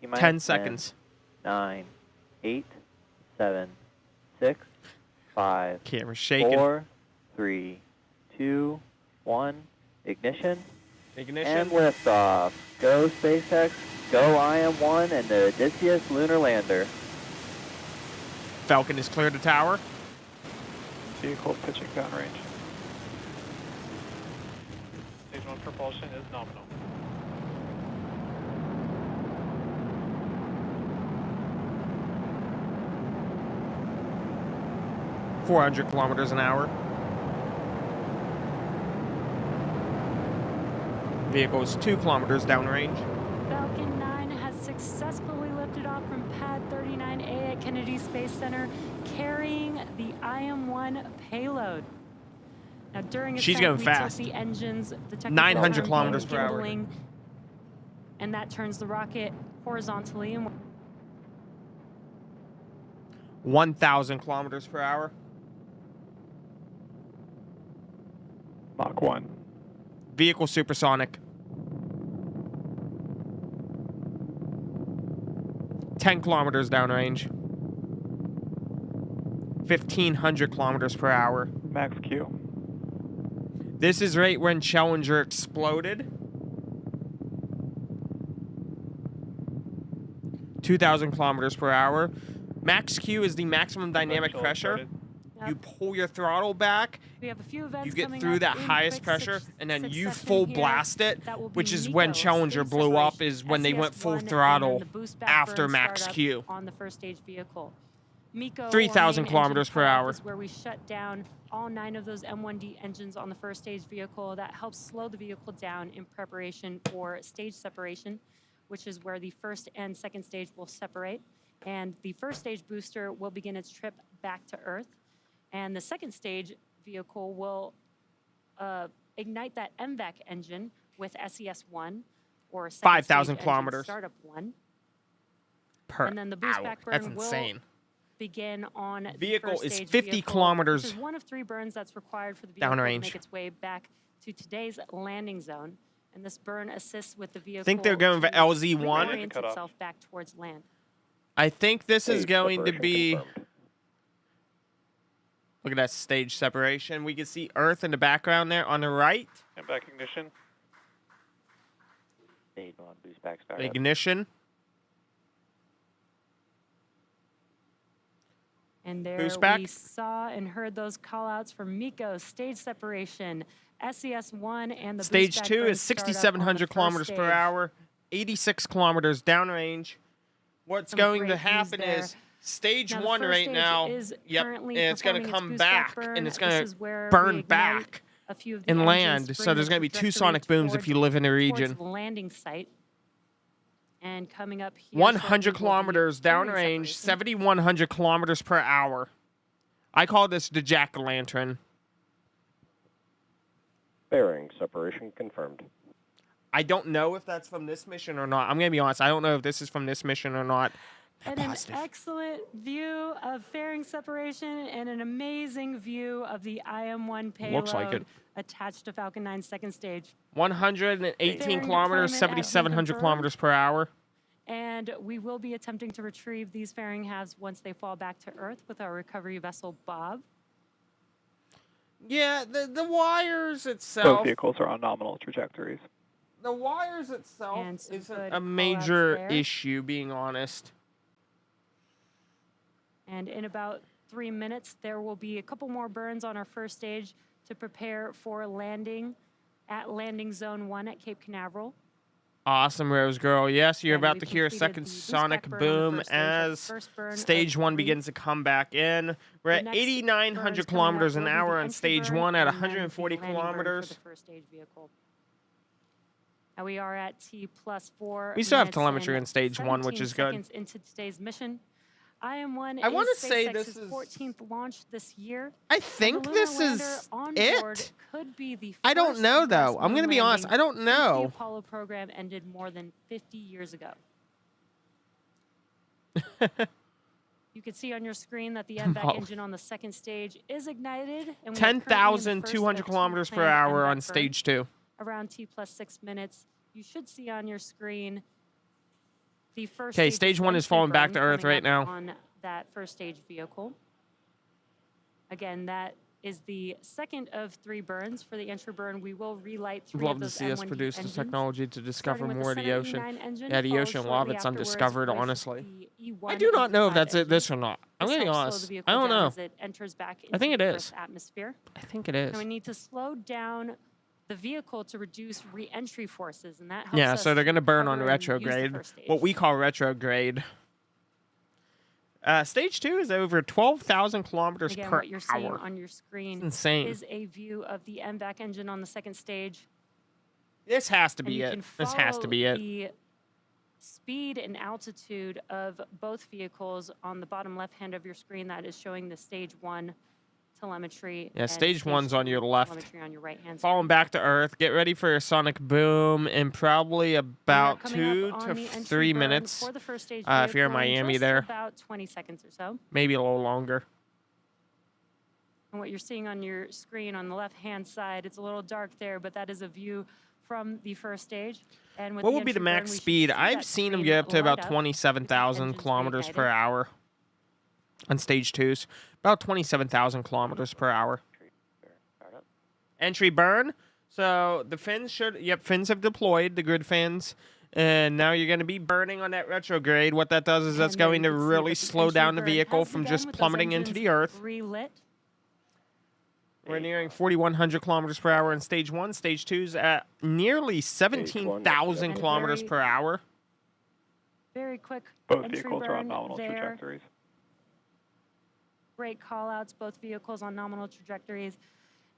T-minus 10 seconds. 9, 8, 7, 6, 5, Camera's shaking. 4, 3, 2, 1. Ignition. Ignition. And liftoff. Go SpaceX. Go IM-1 and the Odysseus lunar lander. Falcon is cleared the tower. Vehicle pitching downrange. Stage 1 propulsion is nominal. – 400 kilometers an hour. Vehicle is 2 kilometers downrange. Falcon 9 has successfully lifted off from Pad 39A at Kennedy Space Center, carrying the IM-1 payload. Now, during She's ascent, going we fast. tilt the engines, the technical 900 term kilometers being per hour. gimbaling, and that turns the rocket horizontally. And 1,000 kilometers per hour. Mach 1. Vehicle supersonic. 10 kilometers downrange. 1,500 kilometers per hour. Max Q. This is right when Challenger exploded. 2,000 kilometers per hour. Max Q is the maximum dynamic Control pressure. started. You pull your throttle back, we have a few events you get coming through up that in highest quick pressure, and then you succession full here. blast it, That will be which is when MECO, Challenger stage blew up, separation, is when they went full SES-1, and then throttle the boost back after burn Max startup Q. on the first stage vehicle. MECO, 3,000 or main kilometers engine per cutoff, hour. is where we shut down all 9 of those M1D engines on the first stage vehicle. That helps slow the vehicle down in preparation for stage separation, which is where the first and second stage will separate. And the first stage booster will begin its trip back to Earth. And the second stage vehicle will ignite that MVAC engine with SES-1, or second 5,000 stage engine kilometers startup 1. per And then the boost hour. back burn That's will insane. begin on the Vehicle first is stage 50 vehicle, kilometers which is one of 3 burns that's required for the vehicle to downrange. make its way back to today's landing zone. And this burn assists with the vehicle. Think they're going for to LZ1? reorient Cutoff. itself back towards land. I think this is Stage going to separation be... confirmed. Look at that stage separation. We can see Earth in the background there on the right. And back ignition. Stage 1 boost back startup. Ignition. And there Boost back. we saw and heard those call outs from MECO, stage separation, SES-1, and the Stage boost back 2 burn is startup on the 6,700 first kilometers per stage. hour, 86 kilometers downrange. What's Some going to great news happen there. is stage Now, the 1 first right stage now, is yep, currently and it's going to performing its come boost back, burn. and it's This going is to where we burn ignite back a few of the and engines, land. bring So there's the going to be 2 trajectory sonic booms if you live in the towards region. the landing site. And coming up here, 100 shortly will be kilometers fairing downrange, separation. 7,100 kilometers per hour. I call this the jack-o'-lantern. Bearing separation confirmed. I don't know if that's from this mission or not. I'm going to be honest. I don't know if this is from this mission or not. And an excellent view of fairing separation and an amazing view of the IM-1 payload Looks like it. attached to Falcon 9's second stage. 118 Fairing kilometers, deployment 7,700 confirmed. kilometers per hour. And we will be attempting to retrieve these fairing halves once they fall back to Earth with our recovery vessel, Bob. Yeah, the wires Both itself. vehicles are on nominal trajectories. The wires itself And some isn't good a call-outs major there. issue, being honest. And in about 3 minutes, there will be a couple more burns on our first stage to prepare for landing at landing zone 1 at Cape Canaveral. Awesome, Rose Girl. Yes, you're And about we've to hear a completed second the boost sonic back burn on the boom first stage. That's as the first burn stage of 1 3. begins to come back in. We're The at next 8,900 burns coming kilometers up an will be the hour on entry stage burn 1 at and then the 140 landing burn for kilometers. the first stage vehicle. Now we are at T+4. We still have minutes telemetry and in stage 1, which 17 is good. seconds into today's mission. IM-1 I wanna is say SpaceX's this is- 14th launch this year. I And think the lunar this lander is on board it. could be the I don't first know, US though. I'm moon going to be honest. landing I don't since know. the Apollo program ended more than 50 years ago. You can see on your screen that the MVAC No. engine on the second stage is ignited. And we are currently in the first of 10,200 two kilometers per planned hour MVAC on burns. stage 2. Around T+6 minutes, you should see on your screen the first. Okay, stage 1 is falling back to Earth right now. On that first stage vehicle. Again, that is the second of 3 burns. For the entry burn, we will relight 3 Love of to those see us M1 produce this engines. technology to discover Starting with more of the center ocean. E9 engine, Yeah, the followed ocean shortly love, it's afterwards undiscovered, with honestly. the E1 I do not and know if E5 that's it, this engines. or not. I'm This going to be helps slow honest. the vehicle I don't down know. as it enters back into think it the is. Earth's atmosphere. I think it is. And we need to slow down the vehicle to reduce re-entry forces, and that helps Yeah, us so they're to going to burn on recover and use the retrograde, first stage. what we call retrograde. Stage 2 is over 12,000 kilometers Again, per what you're seeing hour. on your screen It's insane. is a view of the MVAC engine on the second stage. This has to And be you it. can This has to follow be it. the speed and altitude of both vehicles on the bottom left hand of your screen. That is showing the stage 1 telemetry. Yeah, and stage 1's on 2 your left. telemetry on your right hand. Falling back to Earth. Get ready for a sonic boom in probably about 2 to 3 minutes. For the first stage if you're in vehicle Miami just there. about 20 seconds or so. Maybe a little longer. And what you're seeing on your screen on the left-hand side, it's a little dark there, but that is a view from the first stage. And with What the would be the entry burn, max we should speed? see I've that seen them screen get up to light about up. 27,000 Engines kilometers per reignited. hour on stage 2s. About 27,000 kilometers per hour. Startup. Entry burn. So the fins should, fins have deployed, the grid fins. And now you're going to be burning on that retrograde. What that does is that's And there going you to can see really that the slow entry down the burn vehicle has from begun just with those plummeting into engines the Earth. relit. We're nearing 4,100 kilometers per hour in stage 1. Stage 2's at nearly 17,000 And kilometers very- per hour. Very quick Both entry vehicles are on burn nominal there. trajectories. Great call-outs, both vehicles on nominal trajectories.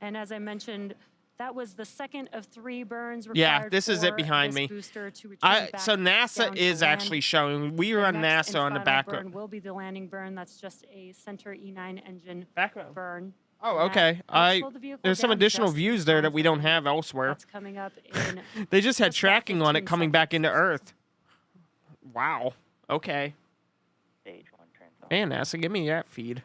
And as I mentioned, that was the second of 3 burns required. Yeah, this is it for behind this me. booster to return back So NASA down to is land. actually showing. We The run next NASA on the and final background. burn will be the landing burn. That's just a center E9 engine Background. burn. Oh, And that okay. helps slow the vehicle There's some down additional just in views there time that we for don't landing. have elsewhere. That's coming up in They just had just about tracking on it 15 coming back into seconds. Earth. Wow. Okay. Stage 1 transfer. Man, NASA, give me that feed.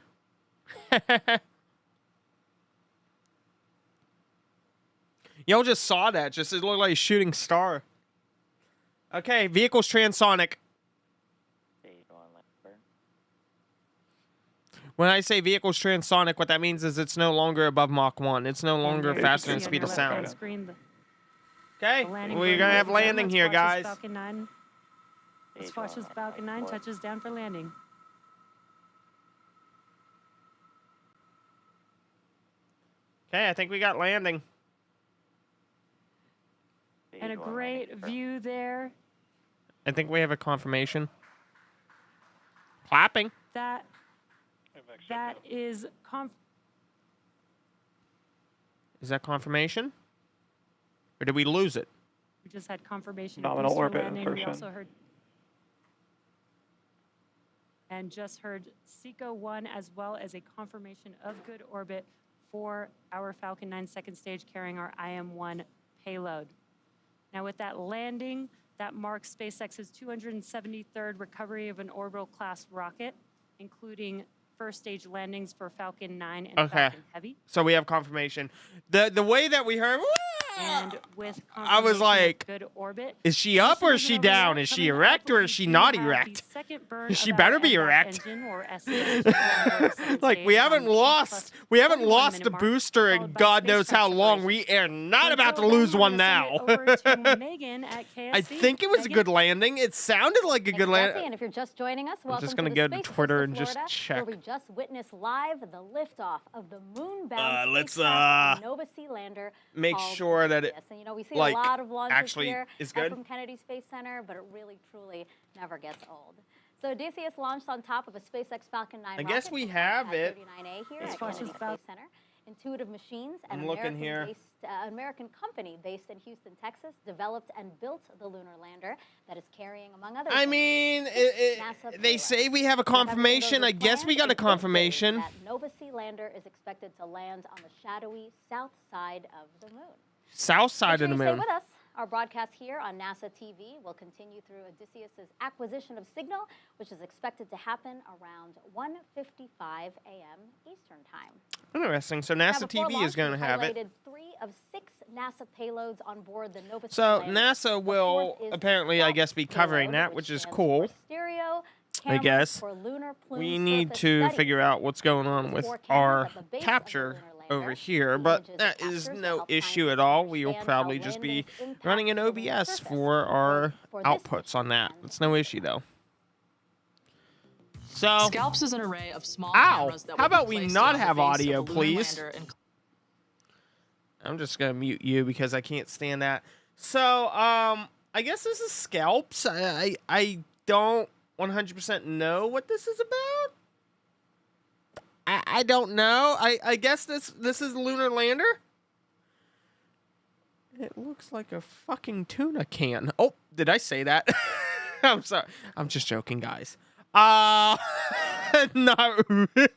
Y'all just saw that. Just it looked like a shooting star. Okay, vehicle's transonic. Stage 1 land burn. When I say vehicle's transonic, what that means is it's no longer above Mach 1. It's no longer there you faster can than see on speed your of left-hand sound. screen Okay, the landing we're burn gonna will have be done. landing Let's here, watch as guys. Falcon 9. Let's Stage watch as 1 Falcon 9 forward. touches down for landing. Okay, I think we got landing. And a Stage 1 great landing burn. view there. I think we have a confirmation. Clapping. That is Is that confirmation? Or did we lose it? we just had confirmation Nominal of booster orbit landing. We insertion. also heard and just heard SECO 1 as well as a confirmation of good orbit for our Falcon 9 second stage carrying our IM-1 payload. Now with that landing, that marks SpaceX's 273rd recovery of an orbital class rocket, including first stage landings for Falcon 9 and Okay. Falcon Heavy. So we have confirmation. The way that we heard, And with I was confirmation of like, good orbit. is she up or is she Mission doesn't down? over Is yet. she Coming erect up, or we is she do not have the erect? second burn She of better our be MVAC erect. engine, or SEH, on the second Like we stage haven't on the lost, 41-minute the mark, booster in followed by God knows spacecraft how long. separation. We are not So about to until then, lose we're one gonna now. send it over to Megan at KSC. I think it was a Megan? good landing. It sounded like a Thank good you, Jesse, landing. and if you're just joining us, welcome just to gonna the go to Space Twitter Coast of and just Florida, check. where we just witnessed live the liftoff of the moon-bound Let's, spacecraft Nova C lander. make called sure that it, Odysseus. And, you know, we see like, a lot of launches actually here is up good. from Kennedy Space Center, but it really, truly never gets old. So Odysseus launched on top of a SpaceX Falcon 9 I guess rocket we from have Launch it. Pad 39A here Let's at watch Kennedy this about- Space Center. Intuitive Machines, an I'm looking here. American company based in Houston, Texas, developed and built the lunar lander that is carrying, among other I things, mean, NASA they payload. say we have a If everything confirmation. goes I as guess we planned, got a in this day, confirmation. That Nova C lander is expected to land on the shadowy south side of the moon. South side of the Make sure you moon. stay with us. Our broadcast here on NASA TV will continue through Odysseus's acquisition of signal, which is expected to happen around 1:55 a.m. Eastern Time. Interesting. So Now, NASA before TV launch, is going to we have it. highlighted 3 of 6 NASA payloads on board the Nova C So lander. NASA The will fourth is apparently, I STEalth guess, be covering payload, that, which is stands cool. for Stereo I Cameras guess. for Lunar Plume We need Surface to Studies. figure out what's going on These with 4 cameras our at the base of the capture lunar lander over here, but Images that it is captures will no help issue at scientists all. We will understand how probably just be landings impact running an the lunar OBS surface. for our For this outputs on mission that. and It's no issue though. So, Scalps is an array of small ow! cameras that How will about be we placed not around the have base of audio, the lunar please? lander and I'm just gonna mute you because I can't stand that. So, I guess this is scalps. I don't 100% know what this is about. I don't know. I guess this is the lunar lander. It looks like a fucking tuna can. Oh, did I say that? I'm sorry. I'm just joking, guys. Not really.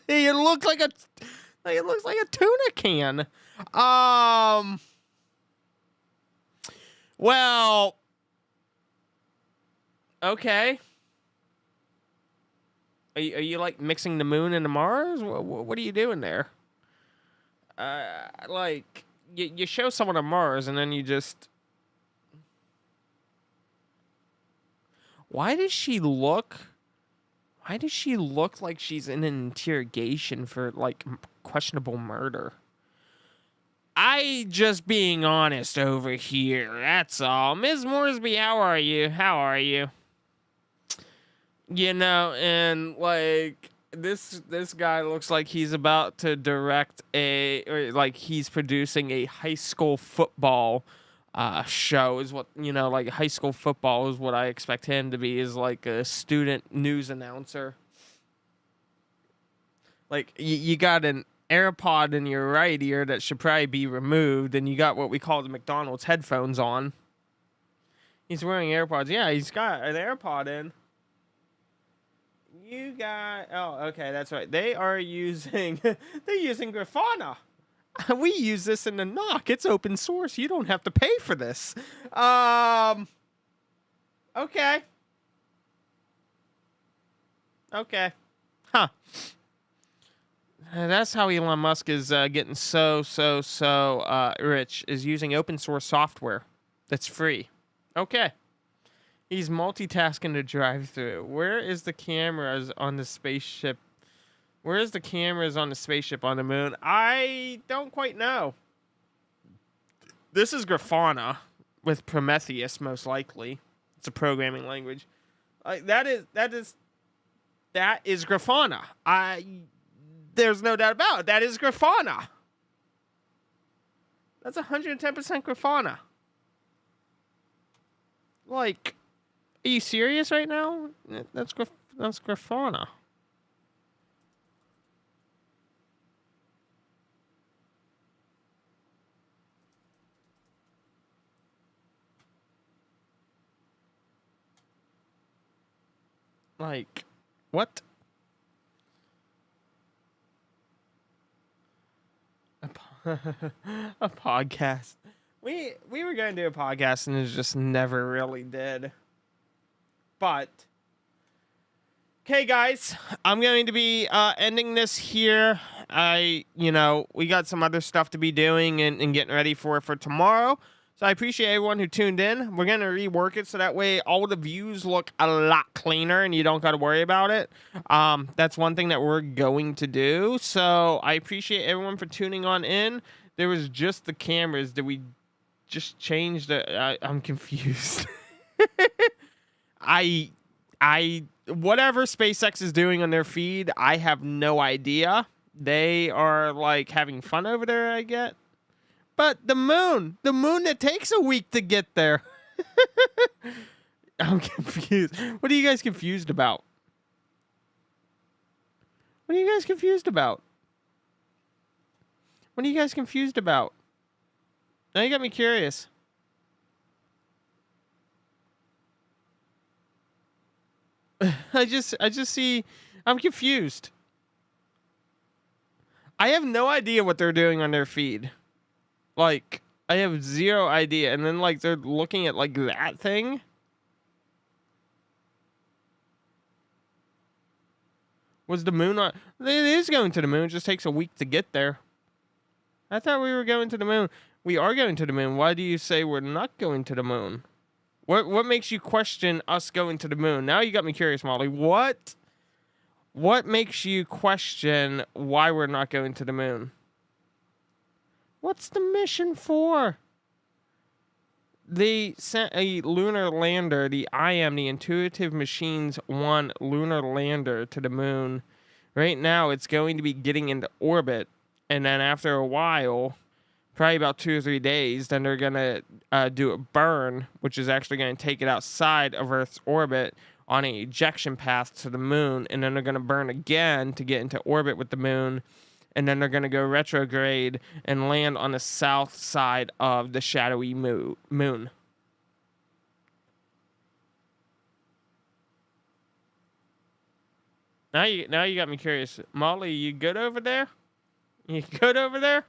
It looks like a tuna can. Well, okay. Are you like mixing the moon and the Mars? What are you doing there? Like you show someone a Mars and then you just. Why does she look like she's in an interrogation for like questionable murder? I just being honest over here. That's all. Ms. Moresby, how are you? How are you? You know, and like this guy looks like he's about to direct or like he's producing a high school football show is what, you know, like high school football is what I expect him to be, is like a student news announcer. Like you got an AirPod in your right ear that should probably be removed, and you got what we call the McDonald's headphones on. He's wearing AirPods. Yeah, he's got an AirPod in. You got... Oh, okay, that's right. They are using... They're using Grafana. We use this in the knock. It's open source. You don't have to pay for this. Okay. Okay. Huh. That's how Elon Musk is getting so rich, is using open source software that's free. Okay. He's multitasking to drive through. Where is the cameras on the spaceship? Where is the cameras on the spaceship on the moon? I don't quite know. This is Grafana with Prometheus, most likely. It's a programming language. That is Grafana. There's no doubt about it. That is Grafana. That's 110% Grafana. Like, are you serious right now? That's Grafana. Like, what? A podcast. We were going to do a podcast and it just never really did. But, okay, guys, I'm going to be ending this here. We got some other stuff to be doing and getting ready for tomorrow. So I appreciate everyone who tuned in. We're going to rework it so that way all the views look a lot cleaner and you don't got to worry about it. That's one thing that we're going to do. So I appreciate everyone for tuning on in. There was just the cameras. Did we just change the... I'm confused. Whatever SpaceX is doing on their feed, I have no idea. They are like having fun over there, I get. But the moon that takes a week to get there. I'm confused. What are you guys confused about? What are you guys confused about? What are you guys confused about? Now you got me curious. I just see, I'm confused. I have no idea what they're doing on their feed. Like, I have zero idea. And then, like, they're looking at, like, that thing. Was the moon on... It is going to the moon. It just takes a week to get there. I thought we were going to the moon. We are going to the moon. Why do you say we're not going to the moon? What makes you question us going to the moon? Now you got me curious, Molly. What makes you question why we're not going to the moon? What's the mission for? They sent a lunar lander, the IM, the Intuitive Machines 1 lunar lander, to the moon. Right now, it's going to be getting into orbit, and then after a while, probably about 2 or 3 days, then they're going to do a burn, which is actually going to take it outside of Earth's orbit on an ejection path to the moon, and then they're going to burn again to get into orbit with the moon, and then they're going to go retrograde and land on the south side of the shadowy moon. Now you got me curious. Molly, you good over there? You good over there?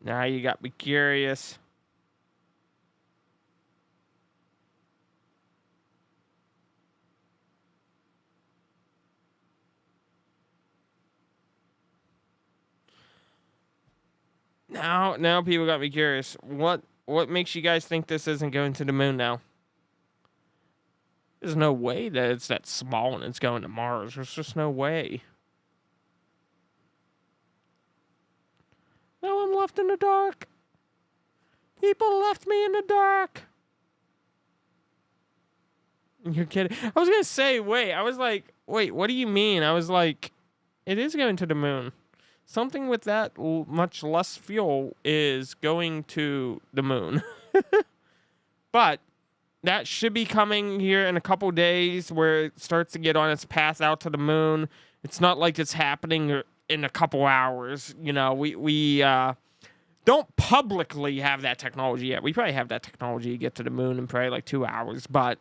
Now you got me curious. Now people got me curious. What makes you guys think this isn't going to the moon now? There's no way that it's that small and it's going to Mars. There's just no way. Now I'm left in the dark. People left me in the dark. You're kidding. I was going to say, wait. I was like, wait, what do you mean? I was like, it is going to the moon. Something with that much less fuel is going to the moon. But that should be coming here in a couple days where it starts to get on its path out to the moon. It's not like it's happening in a couple hours. You know, we don't publicly have that technology yet. We probably have that technology to get to the moon in probably like 2 hours, but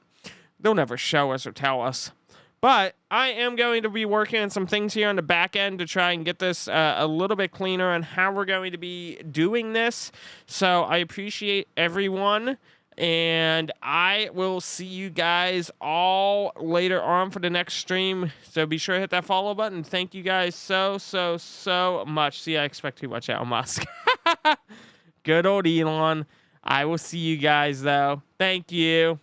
they'll never show us or tell us. But I am going to be working on some things here on the back end to try and get this a little bit cleaner on how we're going to be doing this. So I appreciate everyone, and I will see you guys all later on for the next stream. So be sure to hit that follow button. Thank you guys so much. See, I expect too much Elon Musk. Good old Elon. I will see you guys, though. Thank you.